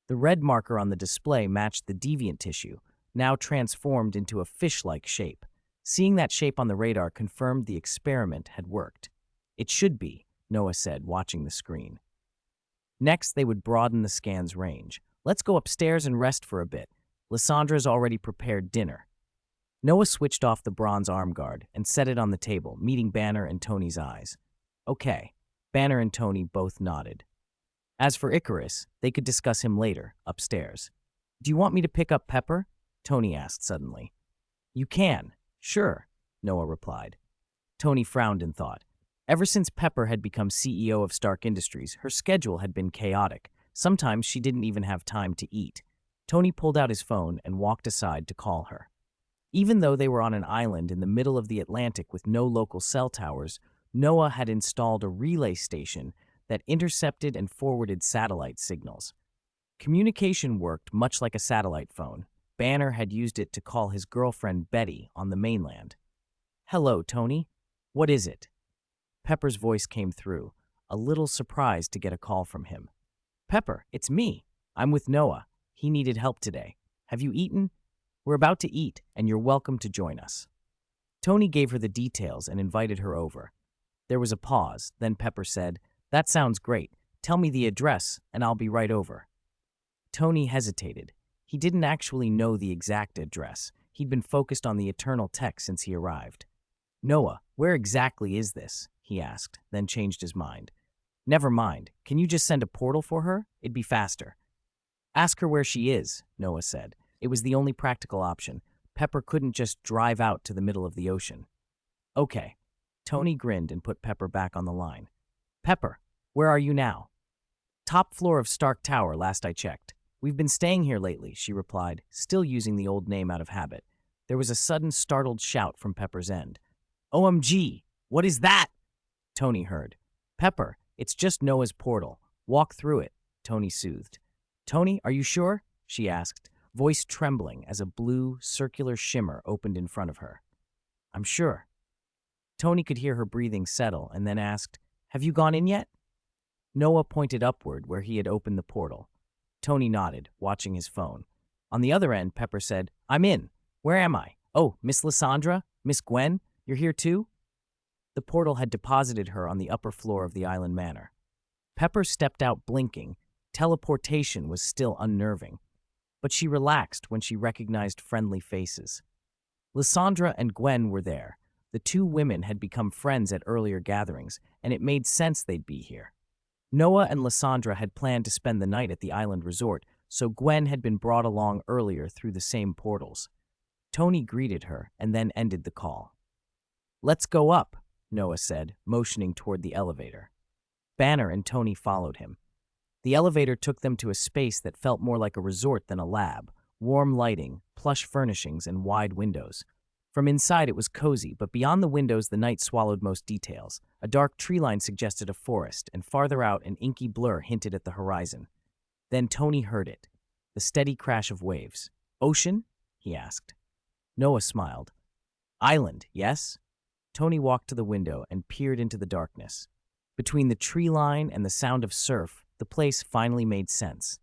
The red marker on the display matched the deviant tissue, now transformed into a fish-like shape. Seeing that shape on the radar confirmed the experiment had worked. It should be, Noah said, watching the screen. Next, they would broaden the scan's range. Let's go upstairs and rest for a bit. Lyssandra's already prepared dinner. Noah switched off the bronze arm guard and set it on the table, meeting Banner and Tony's eyes. Okay. Banner and Tony both nodded. As for Icarus, they could discuss him later, upstairs. Do you want me to pick up Pepper? Tony asked suddenly. You can. Sure, Noah replied. Tony frowned in thought. Ever since Pepper had become CEO of Stark Industries, her schedule had been chaotic. Sometimes she didn't even have time to eat. Tony pulled out his phone and walked aside to call her. Even though they were on an island in the middle of the Atlantic with no local cell towers, Noah had installed a relay station that intercepted and forwarded satellite signals. Communication worked much like a satellite phone. Banner had used it to call his girlfriend Betty on the mainland. Hello, Tony. What is it? Pepper's voice came through, a little surprised to get a call from him. Pepper, it's me. I'm with Noah. He needed help today. Have you eaten? We're about to eat, and you're welcome to join us. Tony gave her the details and invited her over. There was a pause, then Pepper said, That sounds great. Tell me the address, and I'll be right over. Tony hesitated. He didn't actually know the exact address. He'd been focused on the eternal tech since he arrived. Noah, where exactly is this? He asked, then changed his mind. Never mind. Can you just send a portal for her? It'd be faster. Ask her where she is, Noah said. It was the only practical option. Pepper couldn't just drive out to the middle of the ocean. Okay. Tony grinned and put Pepper back on the line. Pepper, where are you now? Top floor of Stark Tower, last I checked. We've been staying here lately, she replied, still using the old name out of habit. There was a sudden startled shout from Pepper's end. OMG, what is that? Tony heard. Pepper, it's just Noah's portal. Walk through it, Tony soothed. Tony, are you sure? She asked, voice trembling as a blue, circular shimmer opened in front of her. I'm sure. Tony could hear her breathing settle and then asked, Have you gone in yet? Noah pointed upward where he had opened the portal. Tony nodded, watching his phone. On the other end, Pepper said, I'm in. Where am I? Oh, Miss Lysandra? Miss Gwen? You're here too? The portal had deposited her on the upper floor of the island manor. Pepper stepped out blinking. Teleportation was still unnerving. But she relaxed when she recognized friendly faces. Lysandra and Gwen were there. The two women had become friends at earlier gatherings, and it made sense they'd be here. Noah and Lysandra had planned to spend the night at the island resort, so Gwen had been brought along earlier through the same portals. Tony greeted her and then ended the call. Let's go up, Noah said, motioning toward the elevator. Banner and Tony followed him. The elevator took them to a space that felt more like a resort than a lab, warm lighting, plush furnishings, and wide windows. From inside it was cozy, but beyond the windows the night swallowed most details. A dark tree line suggested a forest, and farther out an inky blur hinted at the horizon. Then Tony heard it, the steady crash of waves. Ocean? He asked. Noah smiled. Island, yes? Tony walked to the window and peered into the darkness. Between the tree line and the sound of surf, the place finally made sense.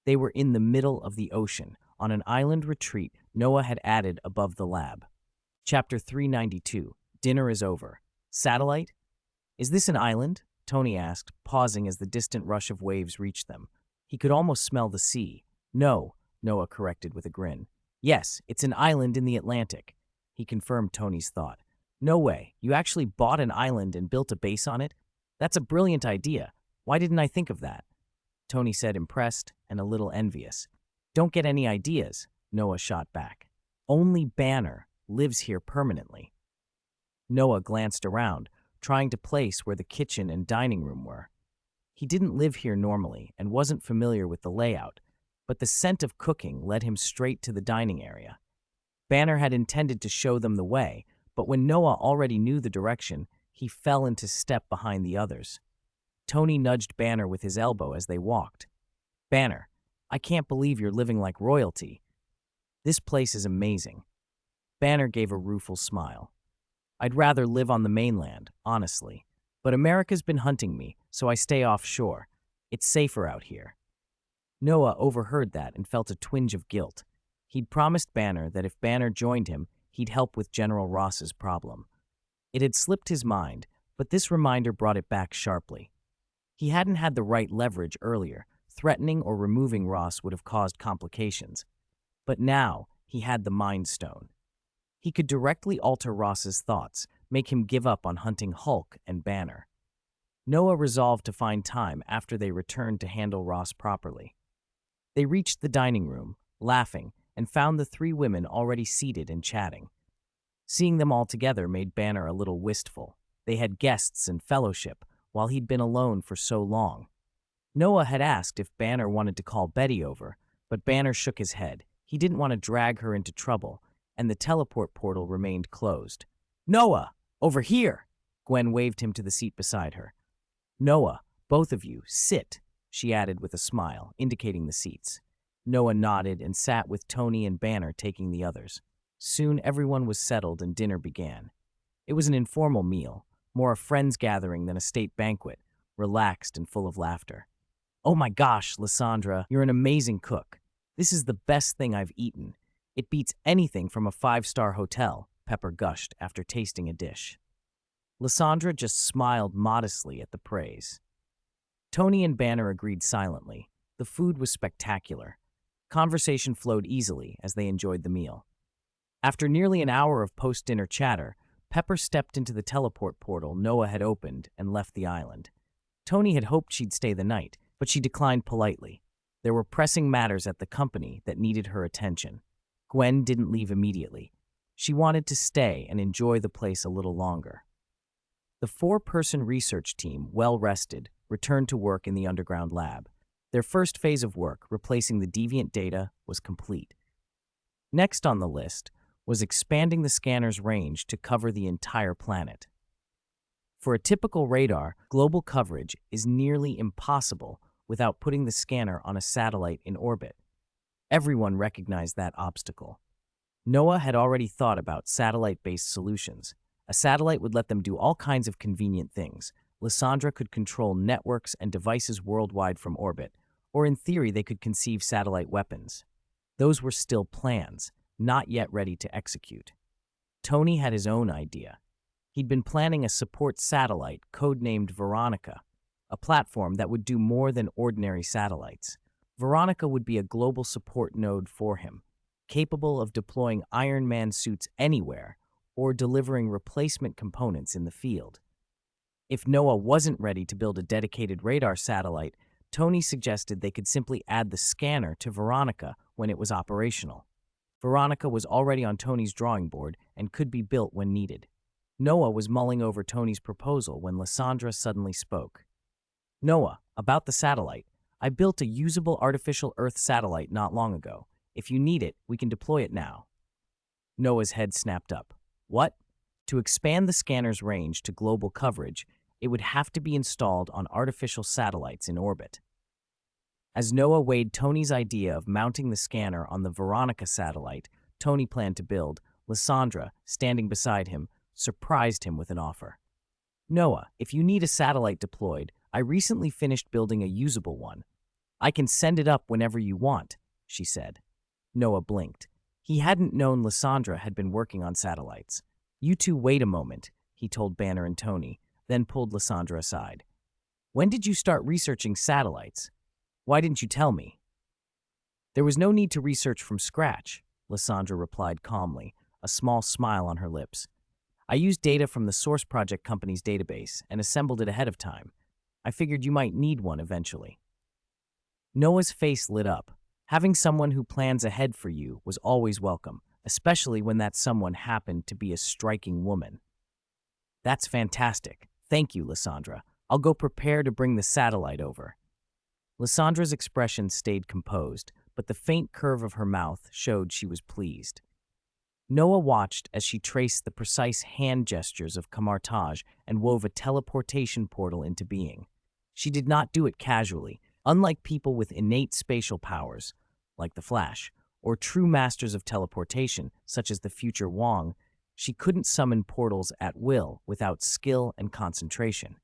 They were in the middle of the ocean, on an island retreat Noah had added above the lab. Chapter 392, Dinner is Over. Satellite? Is this an island? Tony asked, pausing as the distant rush of waves reached them. He could almost smell the sea. No, Noah corrected with a grin. Yes, it's an island in the Atlantic. He confirmed Tony's thought. No way, you actually bought an island and built a base on it? That's a brilliant idea. Why didn't I think of that? Tony said, impressed and a little envious. Don't get any ideas, Noah shot back. Only Banner lives here permanently. Noah glanced around, trying to place where the kitchen and dining room were. He didn't live here normally and wasn't familiar with the layout, but the scent of cooking led him straight to the dining area. Banner had intended to show them the way, but when Noah already knew the direction, he fell into step behind the others. Tony nudged Banner with his elbow as they walked. Banner, I can't believe you're living like royalty. This place is amazing. Banner gave a rueful smile. I'd rather live on the mainland, honestly. But America's been hunting me, so I stay offshore. It's safer out here. Noah overheard that and felt a twinge of guilt. He'd promised Banner that if Banner joined him, he'd help with General Ross's problem. It had slipped his mind, but this reminder brought it back sharply. He hadn't had the right leverage earlier. Threatening or removing Ross would have caused complications. But now, he had the Mind Stone. He could directly alter Ross's thoughts, make him give up on hunting Hulk and Banner. Noah resolved to find time after they returned to handle Ross properly. They reached the dining room, laughing, and found the three women already seated and chatting. Seeing them all together made Banner a little wistful. They had guests and fellowship, while he'd been alone for so long. Noah had asked if Banner wanted to call Betty over, but Banner shook his head. He didn't want to drag her into trouble, and the teleport portal remained closed. "Noah, over here!" Gwen waved him to the seat beside her. "Noah, both of you, sit," she added with a smile, indicating the seats. Noah nodded and sat with Tony and Banner taking the others. Soon everyone was settled and dinner began. It was an informal meal, more a friends gathering than a state banquet, relaxed and full of laughter. "Oh my gosh, Lysandra, you're an amazing cook. This is the best thing I've eaten. It beats anything from a 5-star hotel," Pepper gushed after tasting a dish. Lysandra just smiled modestly at the praise. Tony and Banner agreed silently. The food was spectacular. Conversation flowed easily as they enjoyed the meal. After nearly an hour of post-dinner chatter, Pepper stepped into the teleport portal Noah had opened and left the island. Tony had hoped she'd stay the night, but she declined politely. There were pressing matters at the company that needed her attention. Gwen didn't leave immediately. She wanted to stay and enjoy the place a little longer. The 4-person research team, well-rested, returned to work in the underground lab. Their first phase of work, replacing the deviant data, was complete. Next on the list was expanding the scanner's range to cover the entire planet. For a typical radar, global coverage is nearly impossible without putting the scanner on a satellite in orbit. Everyone recognized that obstacle. Noah had already thought about satellite-based solutions. A satellite would let them do all kinds of convenient things. Lysandra could control networks and devices worldwide from orbit, or in theory they could conceive satellite weapons. Those were still plans, not yet ready to execute. Tony had his own idea. He'd been planning a support satellite codenamed Veronica, a platform that would do more than ordinary satellites. Veronica would be a global support node for him, capable of deploying Iron Man suits anywhere or delivering replacement components in the field. If Noah wasn't ready to build a dedicated radar satellite, Tony suggested they could simply add the scanner to Veronica when it was operational. Veronica was already on Tony's drawing board and could be built when needed. Noah was mulling over Tony's proposal when Lysandra suddenly spoke. "Noah, about the satellite. I built a usable artificial Earth satellite not long ago. If you need it, we can deploy it now." Noah's head snapped up. "What?" To expand the scanner's range to global coverage, it would have to be installed on artificial satellites in orbit. As Noah weighed Tony's idea of mounting the scanner on the Veronica satellite Tony planned to build, Lysandra, standing beside him, surprised him with an offer. "Noah, if you need a satellite deployed, I recently finished building a usable one. I can send it up whenever you want," she said. Noah blinked. He hadn't known Lysandra had been working on satellites. "You two wait a moment," he told Banner and Tony, then pulled Lysandra aside. "When did you start researching satellites? Why didn't you tell me?" "There was no need to research from scratch," Lysandra replied calmly, a small smile on her lips. "I used data from the Source Project company's database and assembled it ahead of time. I figured you might need one eventually." Noah's face lit up. Having someone who plans ahead for you was always welcome, especially when that someone happened to be a striking woman. "That's fantastic. Thank you, Lysandra. I'll go prepare to bring the satellite over." Lysandra's expression stayed composed, but the faint curve of her mouth showed she was pleased. Noah watched as she traced the precise hand gestures of Camartage and wove a teleportation portal into being. She did not do it casually, unlike people with innate spatial powers, like the Flash, or true masters of teleportation, such as the future Wong, she couldn't summon portals at will without skill and concentration.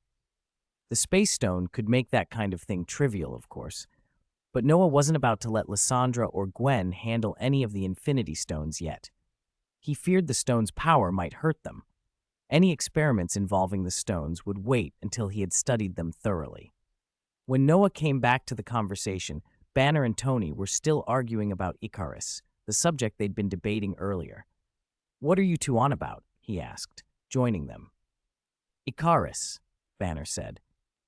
The Space Stone could make that kind of thing trivial, of course, but Noah wasn't about to let Lysandra or Gwen handle any of the Infinity Stones yet. He feared the stone's power might hurt them. Any experiments involving the stones would wait until he had studied them thoroughly. When Noah came back to the conversation, Banner and Tony were still arguing about Icarus, the subject they'd been debating earlier. "What are you two on about?" he asked, joining them. "Icarus," Banner said.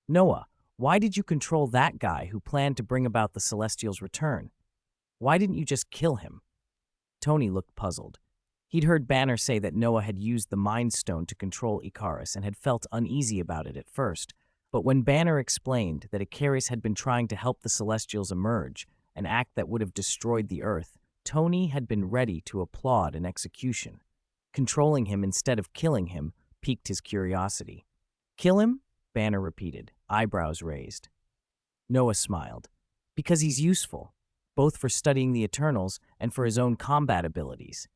"Noah, why did you control that guy who planned to bring about the Celestials' return? Why didn't you just kill him?" Tony looked puzzled. He'd heard Banner say that Noah had used the Mind Stone to control Icarus and had felt uneasy about it at first. But when Banner explained that Icarus had been trying to help the Celestials emerge, an act that would have destroyed the Earth, Tony had been ready to applaud an execution. Controlling him instead of killing him piqued his curiosity. "Kill him?" Banner repeated, eyebrows raised. Noah smiled. "Because he's useful, both for studying the Eternals and for his own combat abilities."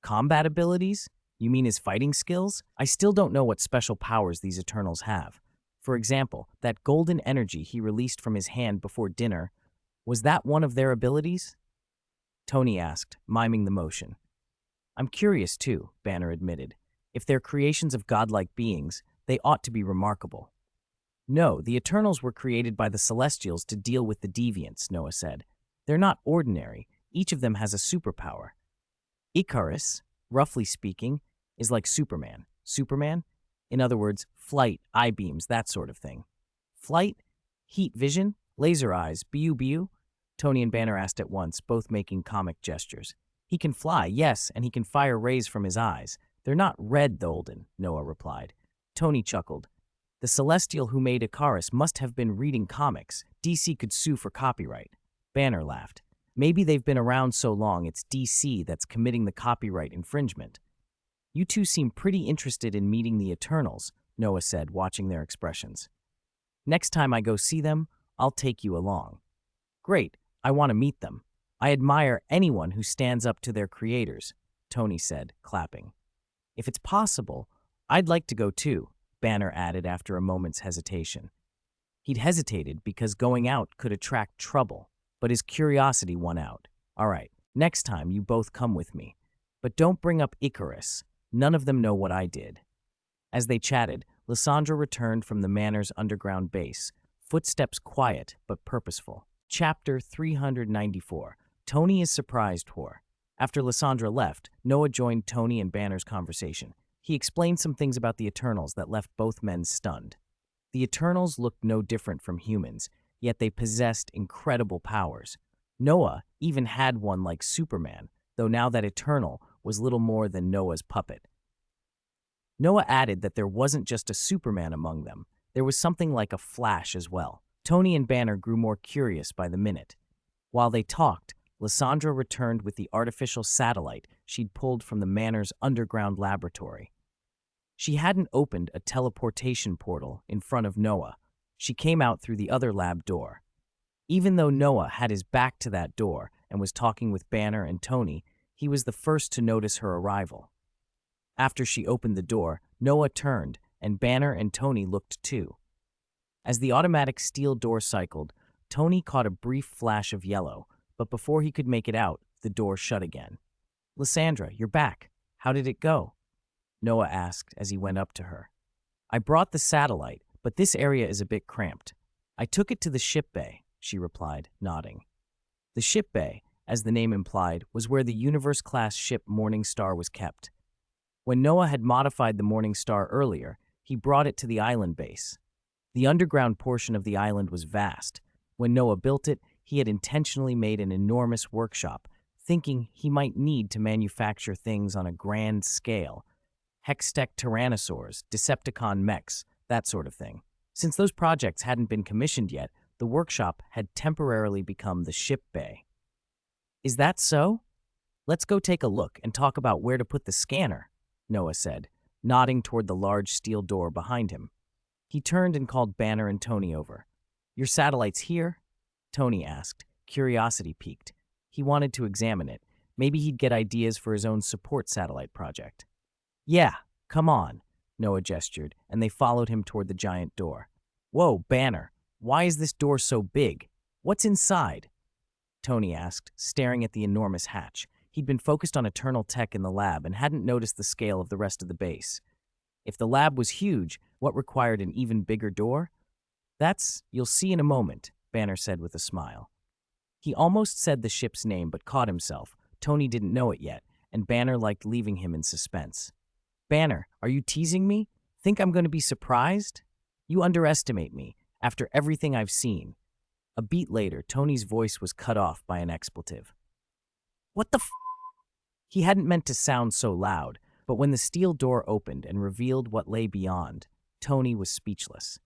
"Combat abilities? You mean his fighting skills? I still don't know what special powers these Eternals have. For example, that golden energy he released from his hand before dinner, was that one of their abilities?" Tony asked, miming the motion. "I'm curious too," Banner admitted. "If they're creations of godlike beings, they ought to be remarkable." "No, the Eternals were created by the Celestials to deal with the deviants," Noah said. "They're not ordinary. Each of them has a superpower. Icarus, roughly speaking, is like Superman. Superman? In other words, flight, eye beams, that sort of thing." "Flight? Heat vision? Laser eyes? Biu? Tony and Banner asked at once, both making comic gestures. "He can fly, yes, and he can fire rays from his eyes. They're not red, Tholden," Noah replied. Tony chuckled. "The Celestial who made Icarus must have been reading comics. DC could sue for copyright." Banner laughed. "Maybe they've been around so long it's DC that's committing the copyright infringement." "You two seem pretty interested in meeting the Eternals," Noah said, watching their expressions. "Next time I go see them, I'll take you along." "Great, I want to meet them. I admire anyone who stands up to their creators," Tony said, clapping. "If it's possible, I'd like to go too," Banner added after a moment's hesitation. He'd hesitated because going out could attract trouble, but his curiosity won out. "All right, next time you both come with me. But don't bring up Icarus. None of them know what I did." As they chatted, Lysandra returned from the Manor's underground base, footsteps quiet but purposeful. Chapter 394. Tony is surprised for. After Lysandra left, Noah joined Tony and Banner's conversation. He explained some things about the Eternals that left both men stunned. The Eternals looked no different from humans, yet they possessed incredible powers. Noah even had one like Superman, though now that Eternal was little more than Noah's puppet. Noah added that there wasn't just a Superman among them. There was something like a Flash as well. Tony and Banner grew more curious by the minute. While they talked, Lysandra returned with the artificial satellite she'd pulled from the Manor's underground laboratory. She hadn't opened a teleportation portal in front of Noah. She came out through the other lab door. Even though Noah had his back to that door and was talking with Banner and Tony, he was the first to notice her arrival. After she opened the door, Noah turned, and Banner and Tony looked too. As the automatic steel door cycled, Tony caught a brief flash of yellow, but before he could make it out, the door shut again. "Lysandra, you're back. How did it go?" Noah asked as he went up to her. "I brought the satellite, but this area is a bit cramped. I took it to the ship bay," she replied, nodding. The ship bay, as the name implied, was where the Universe-class ship Morning Star was kept. When Noah had modified the Morning Star earlier, he brought it to the island base. The underground portion of the island was vast. When Noah built it, he had intentionally made an enormous workshop, thinking he might need to manufacture things on a grand scale. Hextech tyrannosaurs, Decepticon mechs, that sort of thing. Since those projects hadn't been commissioned yet, the workshop had temporarily become the ship bay. "Is that so? Let's go take a look and talk about where to put the scanner," Noah said, nodding toward the large steel door behind him. He turned and called Banner and Tony over. "Your satellite's here?" Tony asked, curiosity piqued. He wanted to examine it. Maybe he'd get ideas for his own support satellite project. Yeah, come on, Noah gestured, and they followed him toward the giant door. Whoa, Banner, why is this door so big? What's inside? Tony asked, staring at the enormous hatch. He'd been focused on eternal tech in the lab and hadn't noticed the scale of the rest of the base. If the lab was huge, what required an even bigger door? You'll see in a moment, Banner said with a smile. He almost said the ship's name but caught himself. Tony didn't know it yet, and Banner liked leaving him in suspense. Banner, are you teasing me? Think I'm going to be surprised? You underestimate me, after everything I've seen. A beat later, Tony's voice was cut off by an expletive. What the f? He hadn't meant to sound so loud, but when the steel door opened and revealed what lay beyond, Tony was speechless.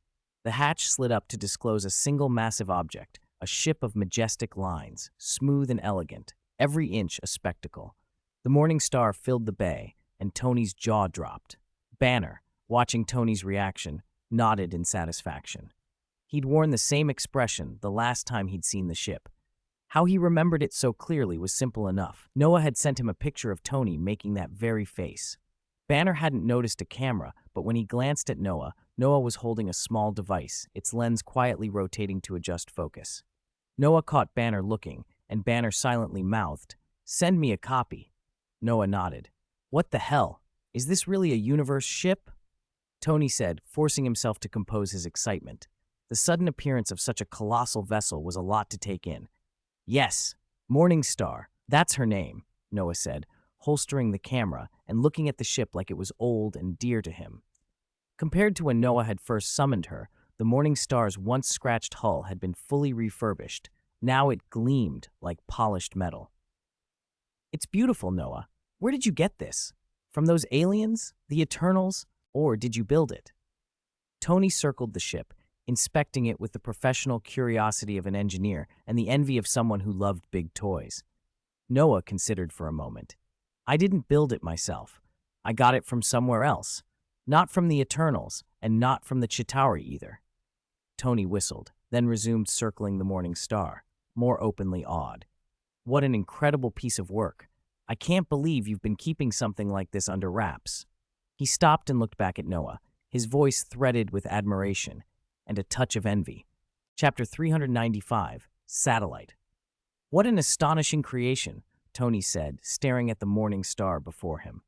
The hatch slid up to disclose a single massive object, a ship of majestic lines, smooth and elegant, every inch a spectacle. The morning star filled the bay, and Tony's jaw dropped. Banner, watching Tony's reaction, nodded in satisfaction. He'd worn the same expression the last time he'd seen the ship. How he remembered it so clearly was simple enough. Noah had sent him a picture of Tony making that very face. Banner hadn't noticed a camera, but when he glanced at Noah, Noah was holding a small device, its lens quietly rotating to adjust focus. Noah caught Banner looking, and Banner silently mouthed, "Send me a copy." Noah nodded. "What the hell? Is this really a universe ship?" Tony said, forcing himself to compose his excitement. The sudden appearance of such a colossal vessel was a lot to take in. "Yes, Morning Star, that's her name," Noah said, holstering the camera and looking at the ship like it was old and dear to him. Compared to when Noah had first summoned her, the Morning Star's once scratched hull had been fully refurbished. Now it gleamed like polished metal. "It's beautiful, Noah. Where did you get this? From those aliens, the Eternals, or did you build it?" Tony circled the ship, inspecting it with the professional curiosity of an engineer and the envy of someone who loved big toys. Noah considered for a moment. "I didn't build it myself. I got it from somewhere else. Not from the Eternals, and not from the Chitauri either." Tony whistled, then resumed circling the Morning Star, more openly awed. "What an incredible piece of work. I can't believe you've been keeping something like this under wraps." He stopped and looked back at Noah, his voice threaded with admiration and a touch of envy. Chapter 395, Satellite. "What an astonishing creation," Tony said, staring at the Morning Star before him.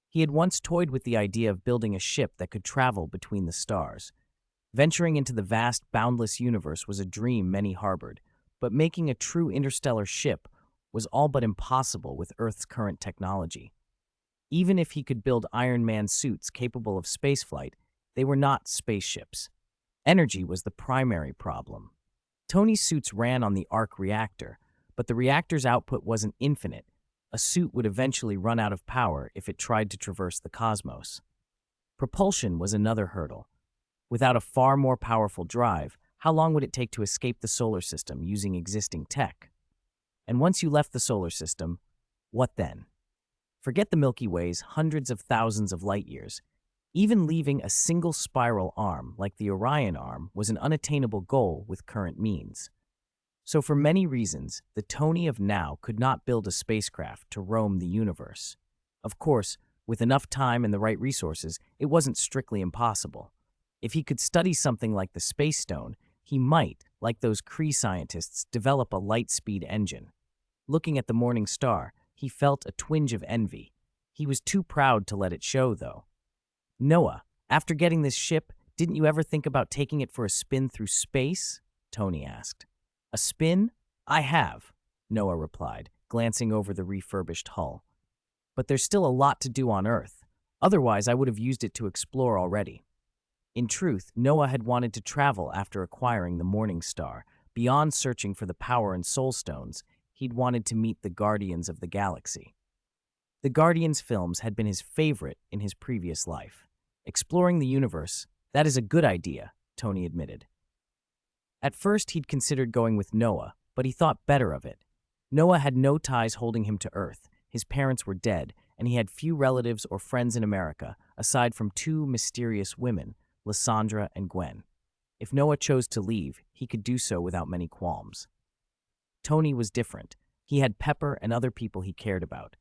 He had once toyed with the idea of building a ship that could travel between the stars. Venturing into the vast, boundless universe was a dream many harbored, but making a true interstellar ship was all but impossible with Earth's current technology. Even if he could build Iron Man suits capable of spaceflight, they were not spaceships. Energy was the primary problem. Tony's suits ran on the arc reactor, but the reactor's output wasn't infinite. A suit would eventually run out of power if it tried to traverse the cosmos. Propulsion was another hurdle. Without a far more powerful drive, how long would it take to escape the solar system using existing tech? And once you left the solar system, what then? Forget the Milky Way's hundreds of thousands of light years. Even leaving a single spiral arm, like the Orion arm, was an unattainable goal with current means. So for many reasons, the Tony of now could not build a spacecraft to roam the universe. Of course, with enough time and the right resources, it wasn't strictly impossible. If he could study something like the Space Stone, he might, like those Kree scientists, develop a light-speed engine. Looking at the Morning Star, he felt a twinge of envy. He was too proud to let it show, though. "Noah, after getting this ship, didn't you ever think about taking it for a spin through space?" Tony asked. "A spin? I have," Noah replied, glancing over the refurbished hull. "But there's still a lot to do on Earth. Otherwise, I would have used it to explore already." In truth, Noah had wanted to travel after acquiring the Morning Star. Beyond searching for the power and soul stones, he'd wanted to meet the Guardians of the Galaxy. The Guardians films had been his favorite in his previous life. Exploring the universe, that is a good idea, Tony admitted. At first, he'd considered going with Noah, but he thought better of it. Noah had no ties holding him to Earth. His parents were dead, and he had few relatives or friends in America, aside from two mysterious women, Lysandra and Gwen. If Noah chose to leave, he could do so without many qualms. Tony was different. He had Pepper and other people he cared about.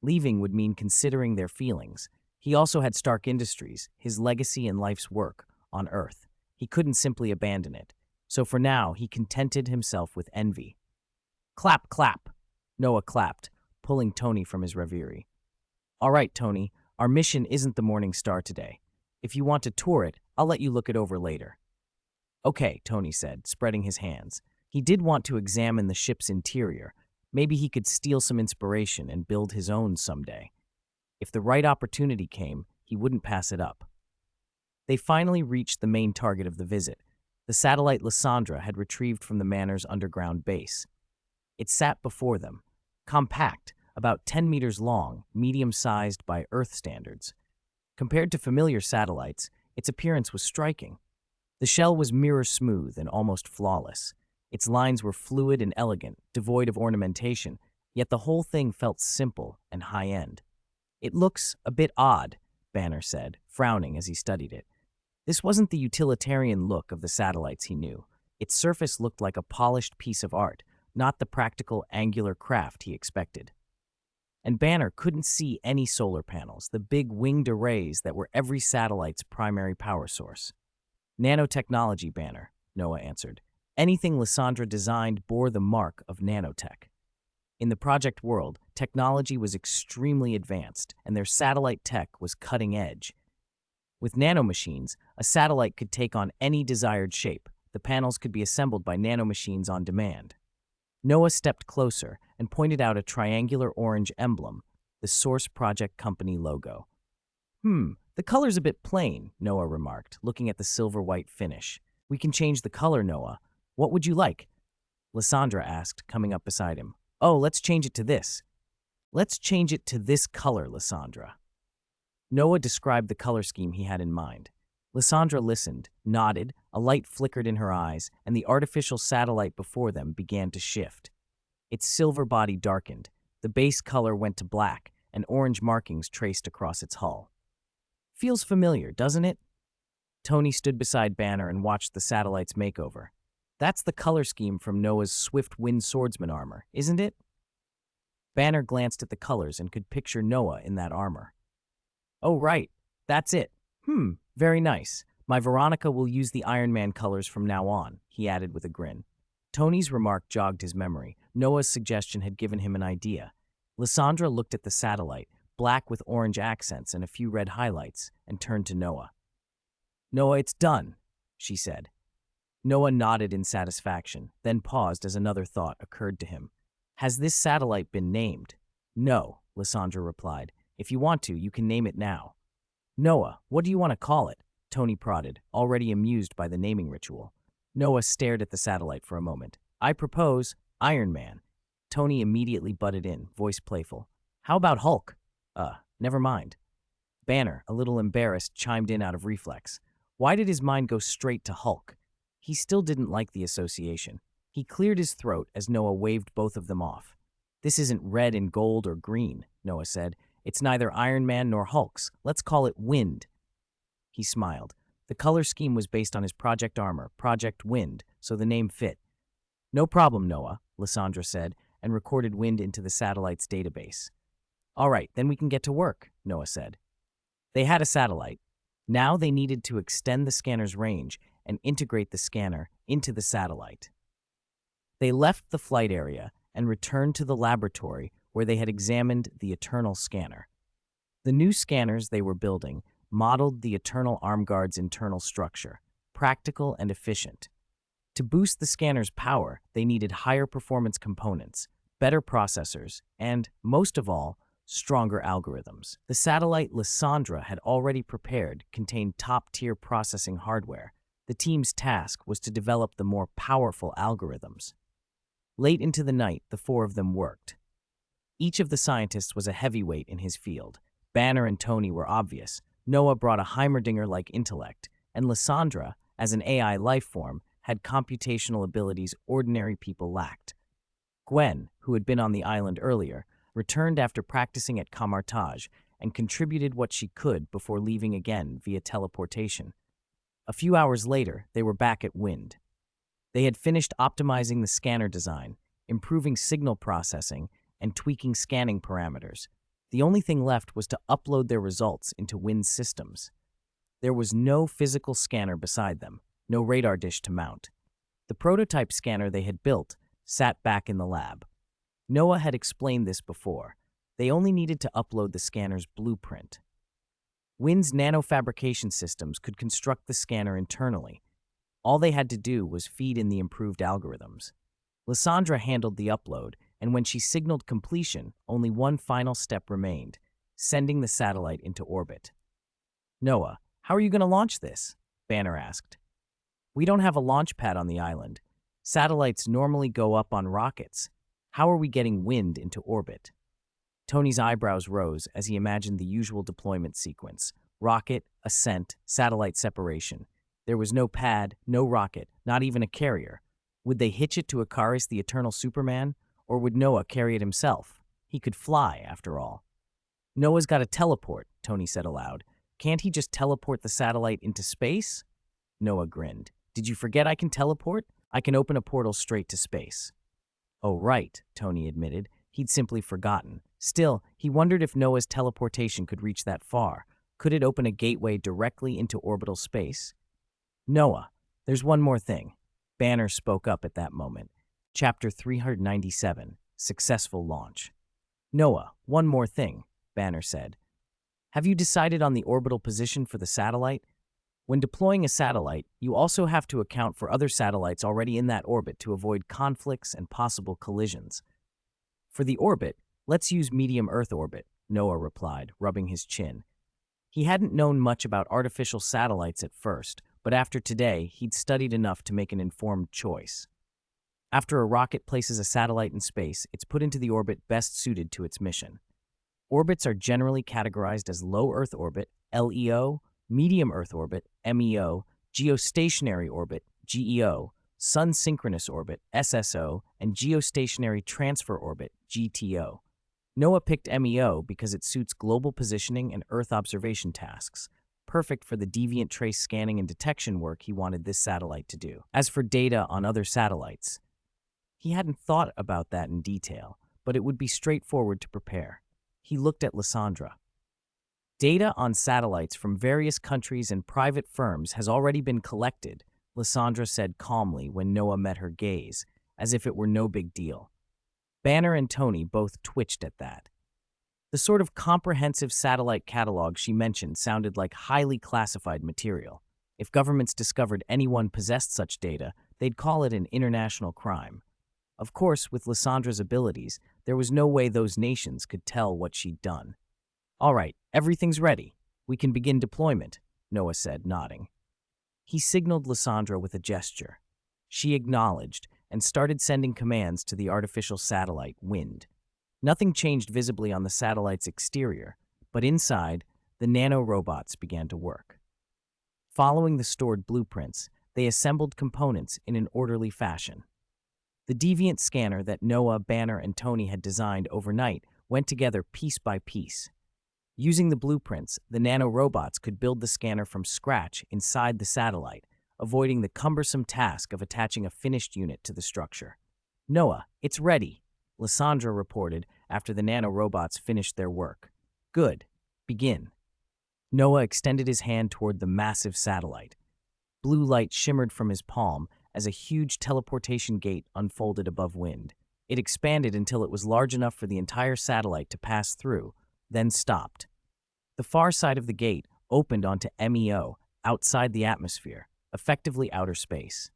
Leaving would mean considering their feelings. He also had Stark Industries, his legacy and life's work, on Earth. He couldn't simply abandon it. So for now, he contented himself with envy. Clap, clap! Noah clapped, pulling Tony from his reverie. All right, Tony, our mission isn't the Morning Star today. If you want to tour it, I'll let you look it over later. Okay, Tony said, spreading his hands. He did want to examine the ship's interior. Maybe he could steal some inspiration and build his own someday. If the right opportunity came, he wouldn't pass it up. They finally reached the main target of the visit. The satellite Lysandra had retrieved from the Manor's underground base. It sat before them, compact, about 10 meters long, medium-sized by Earth standards. Compared to familiar satellites, its appearance was striking. The shell was mirror-smooth and almost flawless. Its lines were fluid and elegant, devoid of ornamentation, yet the whole thing felt simple and high-end. It looks a bit odd, Banner said, frowning as he studied it. This wasn't the utilitarian look of the satellites he knew. Its surface looked like a polished piece of art, not the practical, angular craft he expected. And Banner couldn't see any solar panels, the big winged arrays that were every satellite's primary power source. Nanotechnology, Banner, Noah answered. Anything Lysandra designed bore the mark of nanotech. In the project world, technology was extremely advanced, and their satellite tech was cutting edge. With nanomachines, a satellite could take on any desired shape. The panels could be assembled by nanomachines on demand. Noah stepped closer and pointed out a triangular orange emblem, the Source Project Company logo. The color's a bit plain, Noah remarked, looking at the silver-white finish. We can change the color, Noah. What would you like? Lysandra asked, coming up beside him. Oh, let's change it to this. Let's change it to this color, Lysandra. Noah described the color scheme he had in mind. Lysandra listened, nodded, a light flickered in her eyes, and the artificial satellite before them began to shift. Its silver body darkened. The base color went to black, and orange markings traced across its hull. Feels familiar, doesn't it? Tony stood beside Banner and watched the satellite's makeover. That's the color scheme from Noah's Swift Wind Swordsman armor, isn't it? Banner glanced at the colors and could picture Noah in that armor. Oh, right. That's it. Very nice. My Veronica will use the Iron Man colors from now on, he added with a grin. Tony's remark jogged his memory. Noah's suggestion had given him an idea. Lysandra looked at the satellite, black with orange accents and a few red highlights, and turned to Noah. Noah, it's done, she said. Noah nodded in satisfaction, then paused as another thought occurred to him. Has this satellite been named? No, Lysandra replied. If you want to, you can name it now. Noah, what do you want to call it? Tony prodded, already amused by the naming ritual. Noah stared at the satellite for a moment. I propose Iron Man. Tony immediately butted in, voice playful. How about Hulk? Never mind. Banner, a little embarrassed, chimed in out of reflex. Why did his mind go straight to Hulk? He still didn't like the association. He cleared his throat as Noah waved both of them off. This isn't red and gold or green, Noah said. It's neither Iron Man nor Hulk's. Let's call it Wind. He smiled. The color scheme was based on his project armor, Project Wind, so the name fit. No problem, Noah, Lysandra said, and recorded Wind into the satellite's database. All right, then we can get to work, Noah said. They had a satellite. Now they needed to extend the scanner's range and integrate the scanner into the satellite. They left the flight area and returned to the laboratory where they had examined the Eternal Scanner. The new scanners they were building modeled the Eternal Armguard's internal structure, practical and efficient. To boost the scanner's power, they needed higher performance components, better processors, and, most of all, stronger algorithms. The satellite Lysandra had already prepared contained top-tier processing hardware. The team's task was to develop the more powerful algorithms. Late into the night, the four of them worked. Each of the scientists was a heavyweight in his field. Banner and Tony were obvious. Noah brought a Heimerdinger-like intellect, and Lysandra, as an AI life form, had computational abilities ordinary people lacked. Gwen, who had been on the island earlier, returned after practicing at Camartage and contributed what she could before leaving again via teleportation. A few hours later, they were back at Wind. They had finished optimizing the scanner design. improving signal processing, and tweaking scanning parameters. The only thing left was to upload their results into Wind's systems. There was no physical scanner beside them, no radar dish to mount. The prototype scanner they had built sat back in the lab. Noah had explained this before. They only needed to upload the scanner's blueprint. Wind's nanofabrication systems could construct the scanner internally. All they had to do was feed in the improved algorithms. Lysandra handled the upload, and when she signaled completion, only one final step remained, sending the satellite into orbit. "Noah, how are you going to launch this?" Banner asked. "We don't have a launch pad on the island. Satellites normally go up on rockets. How are we getting Wind into orbit?" Tony's eyebrows rose as he imagined the usual deployment sequence: rocket, ascent, satellite separation. There was no pad, no rocket, not even a carrier. Would they hitch it to Ikaris, the eternal Superman, or would Noah carry it himself? He could fly, after all. "Noah's got to teleport," Tony said aloud. "Can't he just teleport the satellite into space?" Noah grinned. "Did you forget I can teleport? I can open a portal straight to space." "Oh, right," Tony admitted. He'd simply forgotten. Still, he wondered if Noah's teleportation could reach that far. Could it open a gateway directly into orbital space? "Noah, there's one more thing." Banner spoke up at that moment. Chapter 397, Successful Launch. "Noah, one more thing," Banner said. "Have you decided on the orbital position for the satellite? When deploying a satellite, you also have to account for other satellites already in that orbit to avoid conflicts and possible collisions." "For the orbit, let's use medium Earth orbit," Noah replied, rubbing his chin. He hadn't known much about artificial satellites at first, but after today, he'd studied enough to make an informed choice. After a rocket places a satellite in space, it's put into the orbit best suited to its mission. Orbits are generally categorized as low Earth orbit, LEO, medium Earth orbit, MEO, geostationary orbit, GEO, sun-synchronous orbit, SSO, and geostationary transfer orbit, GTO. Noah picked MEO because it suits global positioning and Earth observation tasks, perfect for the deviant trace scanning and detection work he wanted this satellite to do. As for data on other satellites, he hadn't thought about that in detail, but it would be straightforward to prepare. He looked at Lysandra. "Data on satellites from various countries and private firms has already been collected," Lysandra said calmly when Noah met her gaze, as if it were no big deal. Banner and Tony both twitched at that. The sort of comprehensive satellite catalog she mentioned sounded like highly classified material. If governments discovered anyone possessed such data, they'd call it an international crime. Of course, with Lysandra's abilities, there was no way those nations could tell what she'd done. "All right, everything's ready. We can begin deployment," Noah said, nodding. He signaled Lysandra with a gesture. She acknowledged and started sending commands to the artificial satellite, Wind. Nothing changed visibly on the satellite's exterior, but inside, the nano-robots began to work. Following the stored blueprints, they assembled components in an orderly fashion. The deviant scanner that Noah, Banner, and Tony had designed overnight went together piece by piece. Using the blueprints, the nano-robots could build the scanner from scratch inside the satellite, avoiding the cumbersome task of attaching a finished unit to the structure. "Noah, it's ready," Lysandra reported after the nano-robots finished their work. "Good. Begin." Noah extended his hand toward the massive satellite. Blue light shimmered from his palm as a huge teleportation gate unfolded above Wind. It expanded until it was large enough for the entire satellite to pass through, then stopped. The far side of the gate opened onto MEO, outside the atmosphere, effectively outer space.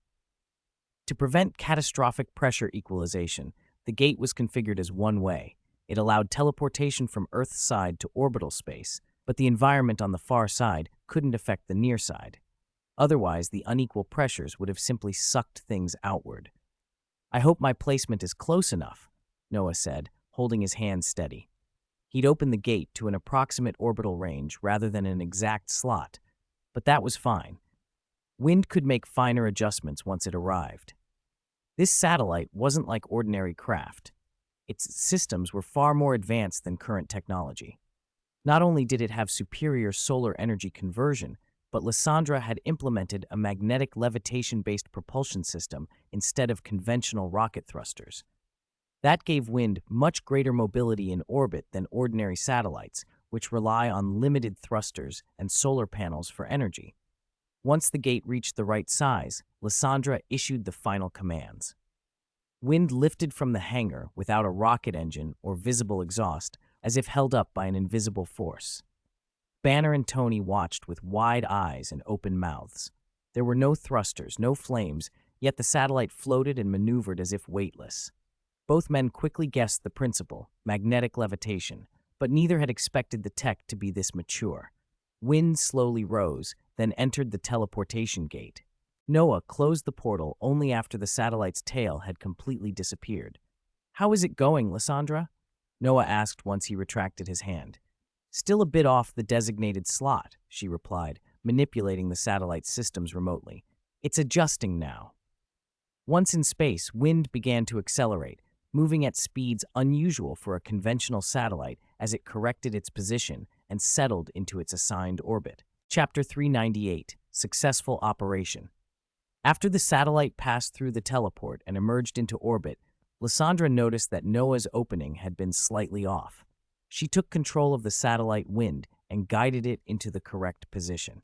To prevent catastrophic pressure equalization, the gate was configured as one-way. It allowed teleportation from Earth's side to orbital space, but the environment on the far side couldn't affect the near side. Otherwise, the unequal pressures would have simply sucked things outward. "I hope my placement is close enough," Noah said, holding his hand steady. He'd opened the gate to an approximate orbital range rather than an exact slot, but that was fine. Wind could make finer adjustments once it arrived. This satellite wasn't like ordinary craft. Its systems were far more advanced than current technology. Not only did it have superior solar energy conversion, but Lysandra had implemented a magnetic levitation-based propulsion system instead of conventional rocket thrusters. That gave Wind much greater mobility in orbit than ordinary satellites, which rely on limited thrusters and solar panels for energy. Once the gate reached the right size, Lysandra issued the final commands. Wind lifted from the hangar without a rocket engine or visible exhaust, as if held up by an invisible force. Banner and Tony watched with wide eyes and open mouths. There were no thrusters, no flames, yet the satellite floated and maneuvered as if weightless. Both men quickly guessed the principle, magnetic levitation, but neither had expected the tech to be this mature. Wind slowly rose, then entered the teleportation gate. Noah closed the portal only after the satellite's tail had completely disappeared. "How is it going, Lysandra?" Noah asked once he retracted his hand. "Still a bit off the designated slot," she replied, manipulating the satellite's systems remotely. "It's adjusting now." Once in space, Wind began to accelerate, moving at speeds unusual for a conventional satellite as it corrected its position and settled into its assigned orbit. Chapter 398, Successful Operation. After the satellite passed through the teleport and emerged into orbit, Lysandra noticed that Noah's opening had been slightly off. She took control of the satellite Wind and guided it into the correct position.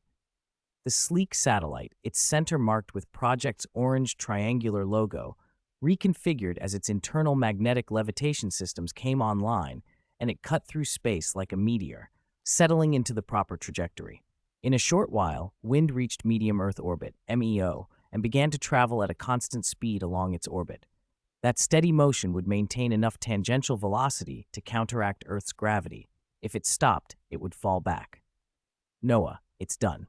The sleek satellite, its center marked with Project's orange triangular logo, reconfigured as its internal magnetic levitation systems came online, and it cut through space like a meteor, settling into the proper trajectory. In a short while, Wind reached medium Earth orbit, MEO, and began to travel at a constant speed along its orbit. That steady motion would maintain enough tangential velocity to counteract Earth's gravity. If it stopped, it would fall back. "Noah, it's done."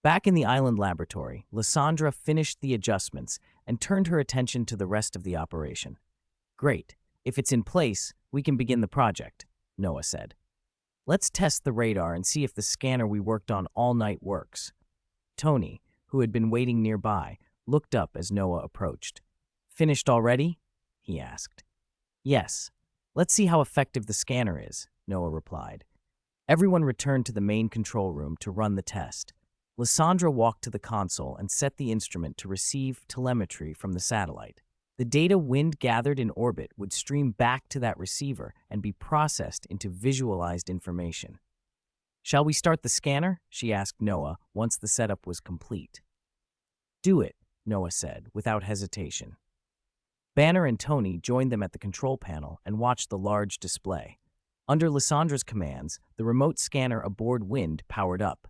Back in the island laboratory, Lysandra finished the adjustments and turned her attention to the rest of the operation. "Great. If it's in place, we can begin the project," Noah said. "Let's test the radar and see if the scanner we worked on all night works." Tony, who had been waiting nearby, looked up as Noah approached. "Finished already?" he asked. "Yes. Let's see how effective the scanner is," Noah replied. Everyone returned to the main control room to run the test. Lysandra walked to the console and set the instrument to receive telemetry from the satellite. The data Wind gathered in orbit would stream back to that receiver and be processed into visualized information. "Shall we start the scanner?" she asked Noah once the setup was complete. "Do it," Noah said, without hesitation. Banner and Tony joined them at the control panel and watched the large display. Under Lysandra's commands, the remote scanner aboard Wind powered up.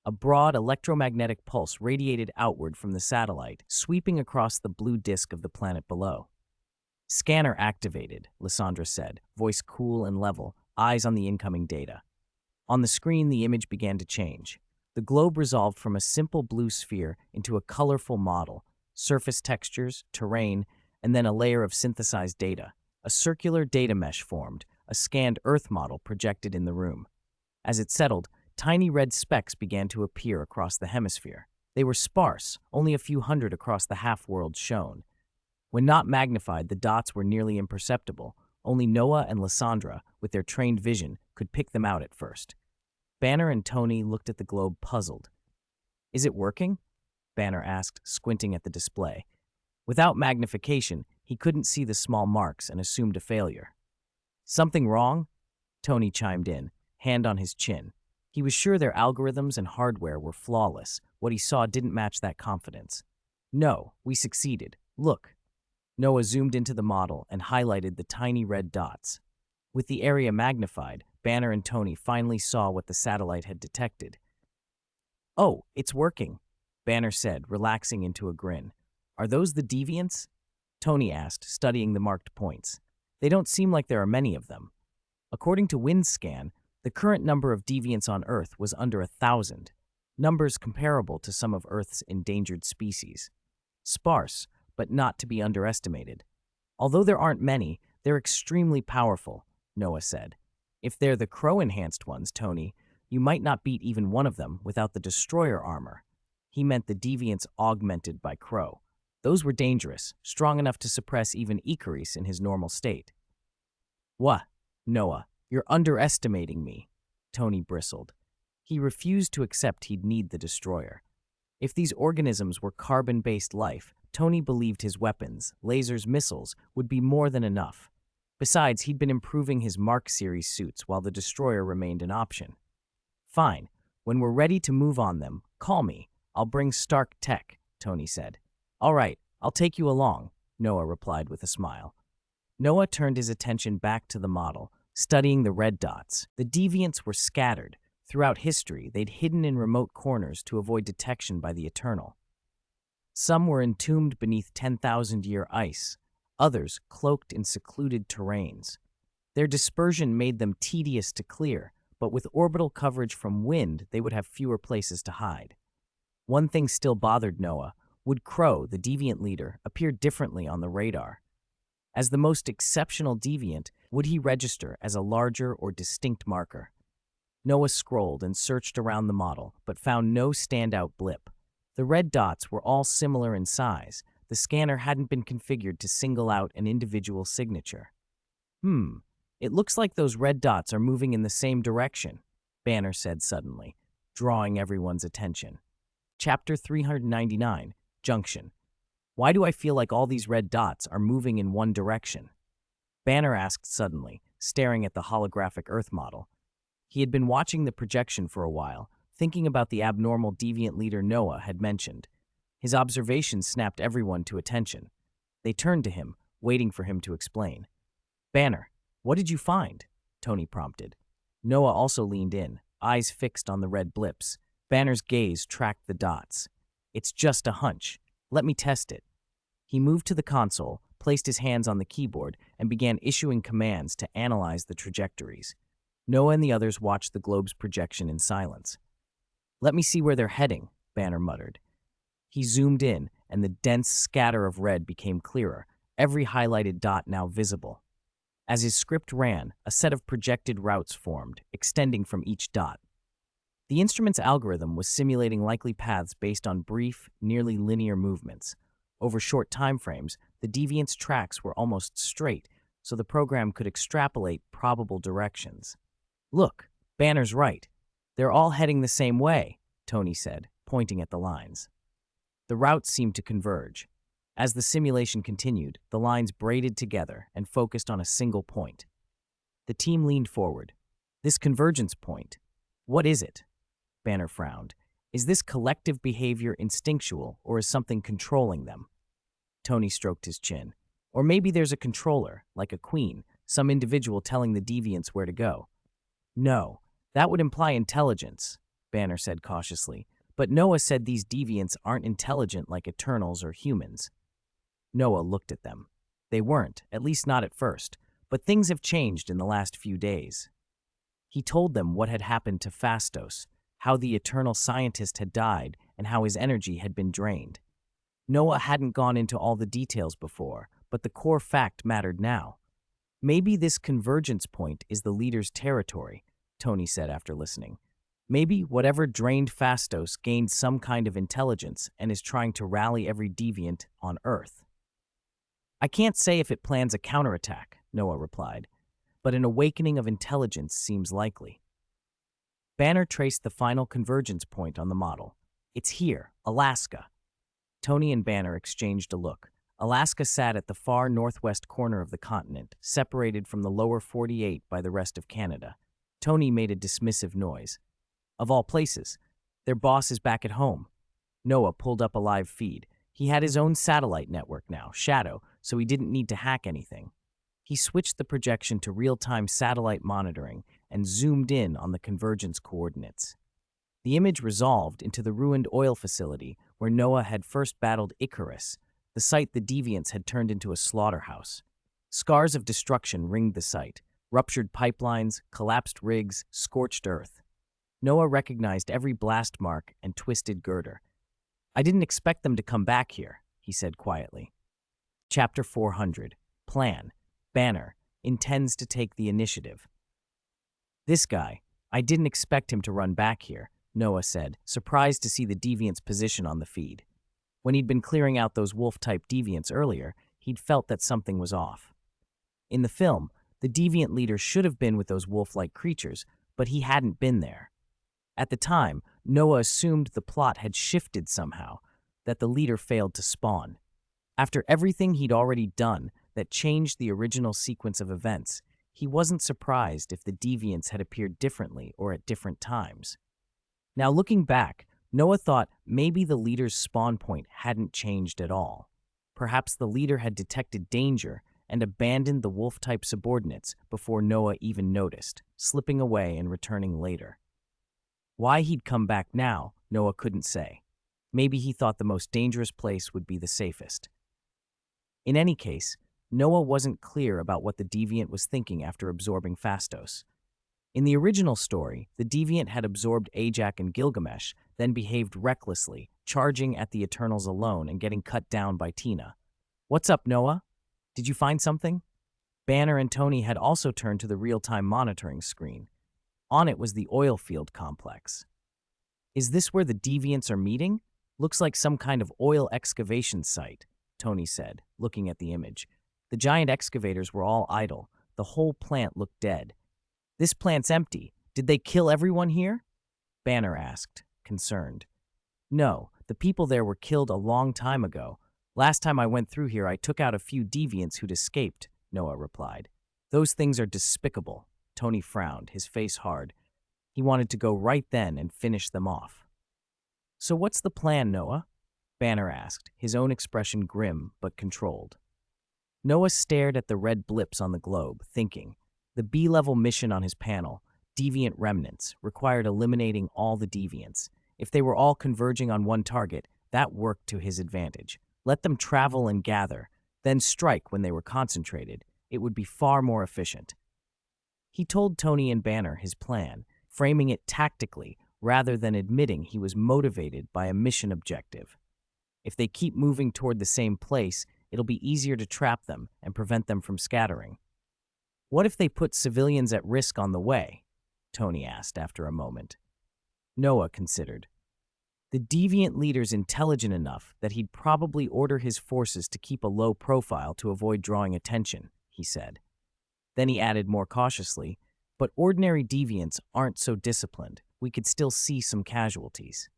A broad electromagnetic pulse radiated outward from the satellite, sweeping across the blue disk of the planet below. "Scanner activated," Lysandra said, voice cool and level, eyes on the incoming data. On the screen, the image began to change. The globe resolved from a simple blue sphere into a colorful model, surface textures, terrain, and then a layer of synthesized data. A circular data mesh formed, a scanned Earth model projected in the room. As it settled, tiny red specks began to appear across the hemisphere. They were sparse, only a few hundred across the half-world shown. When not magnified, the dots were nearly imperceptible. Only Noah and Lysandra, with their trained vision, could pick them out at first. Banner and Tony looked at the globe puzzled. "Is it working?" Banner asked, squinting at the display. Without magnification, he couldn't see the small marks and assumed a failure. "Something wrong?" Tony chimed in, hand on his chin. He was sure their algorithms and hardware were flawless. What he saw didn't match that confidence. "No, we succeeded. Look." Noah zoomed into the model and highlighted the tiny red dots. With the area magnified, Banner and Tony finally saw what the satellite had detected. "Oh, it's working," Banner said, relaxing into a grin. "Are those the deviants?" Tony asked, studying the marked points. "They don't seem like there are many of them." According to WindScan, the current number of deviants on Earth was under 1,000, numbers comparable to some of Earth's endangered species. Sparse, but not to be underestimated. "Although there aren't many, they're extremely powerful," Noah said. "If they're the Crow-enhanced ones, Tony, you might not beat even one of them without the destroyer armor." He meant the deviants augmented by Crow. Those were dangerous, strong enough to suppress even Icarus in his normal state. "What? Noah, you're underestimating me," Tony bristled. He refused to accept he'd need the destroyer. If these organisms were carbon-based life, Tony believed his weapons, lasers, missiles, would be more than enough. Besides, he'd been improving his Mark series suits while the destroyer remained an option. Fine. When we're ready to move on them, call me. I'll bring Stark tech, Tony said. All right, I'll take you along, Noah replied with a smile. Noah turned his attention back to the model, studying the red dots. The deviants were scattered. Throughout history, they'd hidden in remote corners to avoid detection by the Eternal. Some were entombed beneath 10,000-year ice, others cloaked in secluded terrains. Their dispersion made them tedious to clear, but with orbital coverage from wind, they would have fewer places to hide. One thing still bothered Noah. Would Crow, the deviant leader, appear differently on the radar? As the most exceptional deviant, would he register as a larger or distinct marker? Noah scrolled and searched around the model, but found no standout blip. The red dots were all similar in size. The scanner hadn't been configured to single out an individual signature. It looks like those red dots are moving in the same direction, Banner said suddenly, drawing everyone's attention. Chapter 399, Junction. Why do I feel like all these red dots are moving in one direction? Banner asked suddenly, staring at the holographic Earth model. He had been watching the projection for a while, thinking about the abnormal deviant leader Noah had mentioned. His observations snapped everyone to attention. They turned to him, waiting for him to explain. Banner, what did you find? Tony prompted. Noah also leaned in, eyes fixed on the red blips. Banner's gaze tracked the dots. It's just a hunch. Let me test it. He moved to the console, placed his hands on the keyboard, and began issuing commands to analyze the trajectories. Noah and the others watched the globe's projection in silence. Let me see where they're heading, Banner muttered. He zoomed in, and the dense scatter of red became clearer, every highlighted dot now visible. As his script ran, a set of projected routes formed, extending from each dot. The instrument's algorithm was simulating likely paths based on brief, nearly linear movements. Over short time frames, the deviant's tracks were almost straight, so the program could extrapolate probable directions. Look, Banner's right. They're all heading the same way, Tony said, pointing at the lines. The routes seemed to converge. As the simulation continued, the lines braided together and focused on a single point. The team leaned forward. This convergence point, what is it? Banner frowned. Is this collective behavior instinctual, or is something controlling them? Tony stroked his chin. Or maybe there's a controller, like a queen, some individual telling the deviants where to go. No, that would imply intelligence, Banner said cautiously. But Noah said these deviants aren't intelligent like Eternals or humans. Noah looked at them. They weren't, at least not at first, but things have changed in the last few days. He told them what had happened to Phastos, how the Eternal scientist had died, and how his energy had been drained. Noah hadn't gone into all the details before, but the core fact mattered now. Maybe this convergence point is the leader's territory, Tony said after listening. Maybe whatever drained Phastos gained some kind of intelligence and is trying to rally every deviant on Earth. I can't say if it plans a counterattack, Noah replied, but an awakening of intelligence seems likely. Banner traced the final convergence point on the model. It's here, Alaska. Tony and Banner exchanged a look. Alaska sat at the far northwest corner of the continent, separated from the lower 48 by the rest of Canada. Tony made a dismissive noise. Of all places, their boss is back at home. Noah pulled up a live feed. He had his own satellite network now, Shadow, so he didn't need to hack anything. He switched the projection to real-time satellite monitoring and zoomed in on the convergence coordinates. The image resolved into the ruined oil facility where Noah had first battled Icarus, the site the deviants had turned into a slaughterhouse. Scars of destruction ringed the site, ruptured pipelines, collapsed rigs, scorched earth. Noah recognized every blast mark and twisted girder. I didn't expect them to come back here, he said quietly. Chapter 400, Plan. Banner intends to take the initiative. This guy, I didn't expect him to run back here, Noah said, surprised to see the deviant's position on the feed. When he'd been clearing out those wolf-type deviants earlier, he'd felt that something was off. In the film, the deviant leader should have been with those wolf-like creatures, but he hadn't been there. At the time, Noah assumed the plot had shifted somehow, that the leader failed to spawn. After everything he'd already done that changed the original sequence of events, he wasn't surprised if the deviants had appeared differently or at different times. Now, looking back, Noah thought maybe the leader's spawn point hadn't changed at all. Perhaps the leader had detected danger and abandoned the wolf-type subordinates before Noah even noticed, slipping away and returning later. Why he'd come back now, Noah couldn't say. Maybe he thought the most dangerous place would be the safest. In any case, Noah wasn't clear about what the deviant was thinking after absorbing Phastos. In the original story, the deviant had absorbed Ajak and Gilgamesh, then behaved recklessly, charging at the Eternals alone and getting cut down by Tina. "What's up, Noah? Did you find something?" Banner and Tony had also turned to the real-time monitoring screen. On it was the oil field complex. "Is this where the deviants are meeting? Looks like some kind of oil excavation site," Tony said, looking at the image. The giant excavators were all idle. The whole plant looked dead. "This plant's empty. Did they kill everyone here?" Banner asked, concerned. "No, the people there were killed a long time ago. Last time I went through here, I took out a few deviants who'd escaped," Noah replied. "Those things are despicable." Tony frowned, his face hard. He wanted to go right then and finish them off. "So what's the plan, Noah?" Banner asked, his own expression grim but controlled. Noah stared at the red blips on the globe, thinking. The B-level mission on his panel, Deviant Remnants, required eliminating all the deviants. If they were all converging on one target, that worked to his advantage. Let them travel and gather, then strike when they were concentrated. It would be far more efficient. He told Tony and Banner his plan, framing it tactically rather than admitting he was motivated by a mission objective. If they keep moving toward the same place, it'll be easier to trap them and prevent them from scattering. "What if they put civilians at risk on the way?" Tony asked after a moment. Noah considered. The deviant leader's intelligent enough that he'd probably order his forces to keep a low profile to avoid drawing attention, he said. Then he added more cautiously, "But ordinary deviants aren't so disciplined. We could still see some casualties."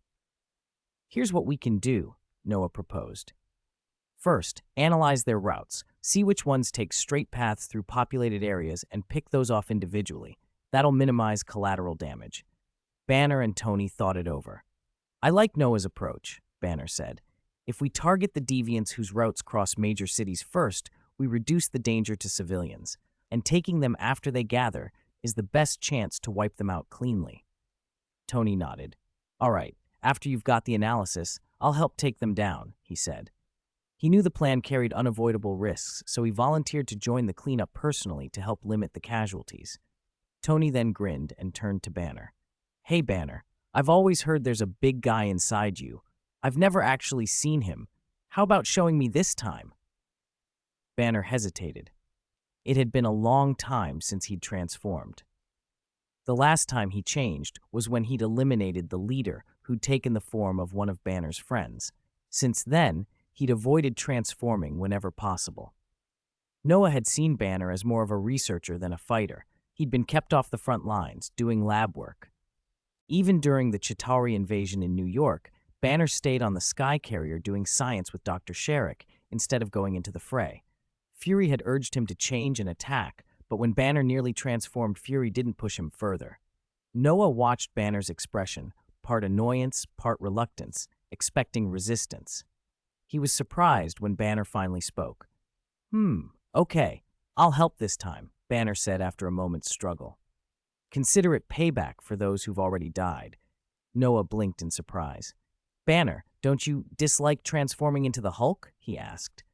"Here's what we can do," Noah proposed. "First, analyze their routes. See which ones take straight paths through populated areas and pick those off individually. That'll minimize collateral damage." Banner and Tony thought it over. "I like Noah's approach," Banner said. "If we target the deviants whose routes cross major cities first, we reduce the danger to civilians, and taking them after they gather is the best chance to wipe them out cleanly." Tony nodded. "All right, after you've got the analysis, I'll help take them down," he said. He knew the plan carried unavoidable risks, so he volunteered to join the cleanup personally to help limit the casualties. Tony then grinned and turned to Banner. "Hey, Banner, I've always heard there's a big guy inside you. I've never actually seen him. How about showing me this time?" Banner hesitated. It had been a long time since he'd transformed. The last time he changed was when he'd eliminated the leader who'd taken the form of one of Banner's friends. Since then, he'd avoided transforming whenever possible. Noah had seen Banner as more of a researcher than a fighter. He'd been kept off the front lines, doing lab work. Even during the Chitauri invasion in New York, Banner stayed on the Sky Carrier doing science with Dr. Sherrick instead of going into the fray. Fury had urged him to change and attack, but when Banner nearly transformed, Fury didn't push him further. Noah watched Banner's expression, part annoyance, part reluctance, expecting resistance. He was surprised when Banner finally spoke. Okay, I'll help this time," Banner said after a moment's struggle. "Consider it payback for those who've already died." Noah blinked in surprise. "Banner, don't you dislike transforming into the Hulk?" he asked.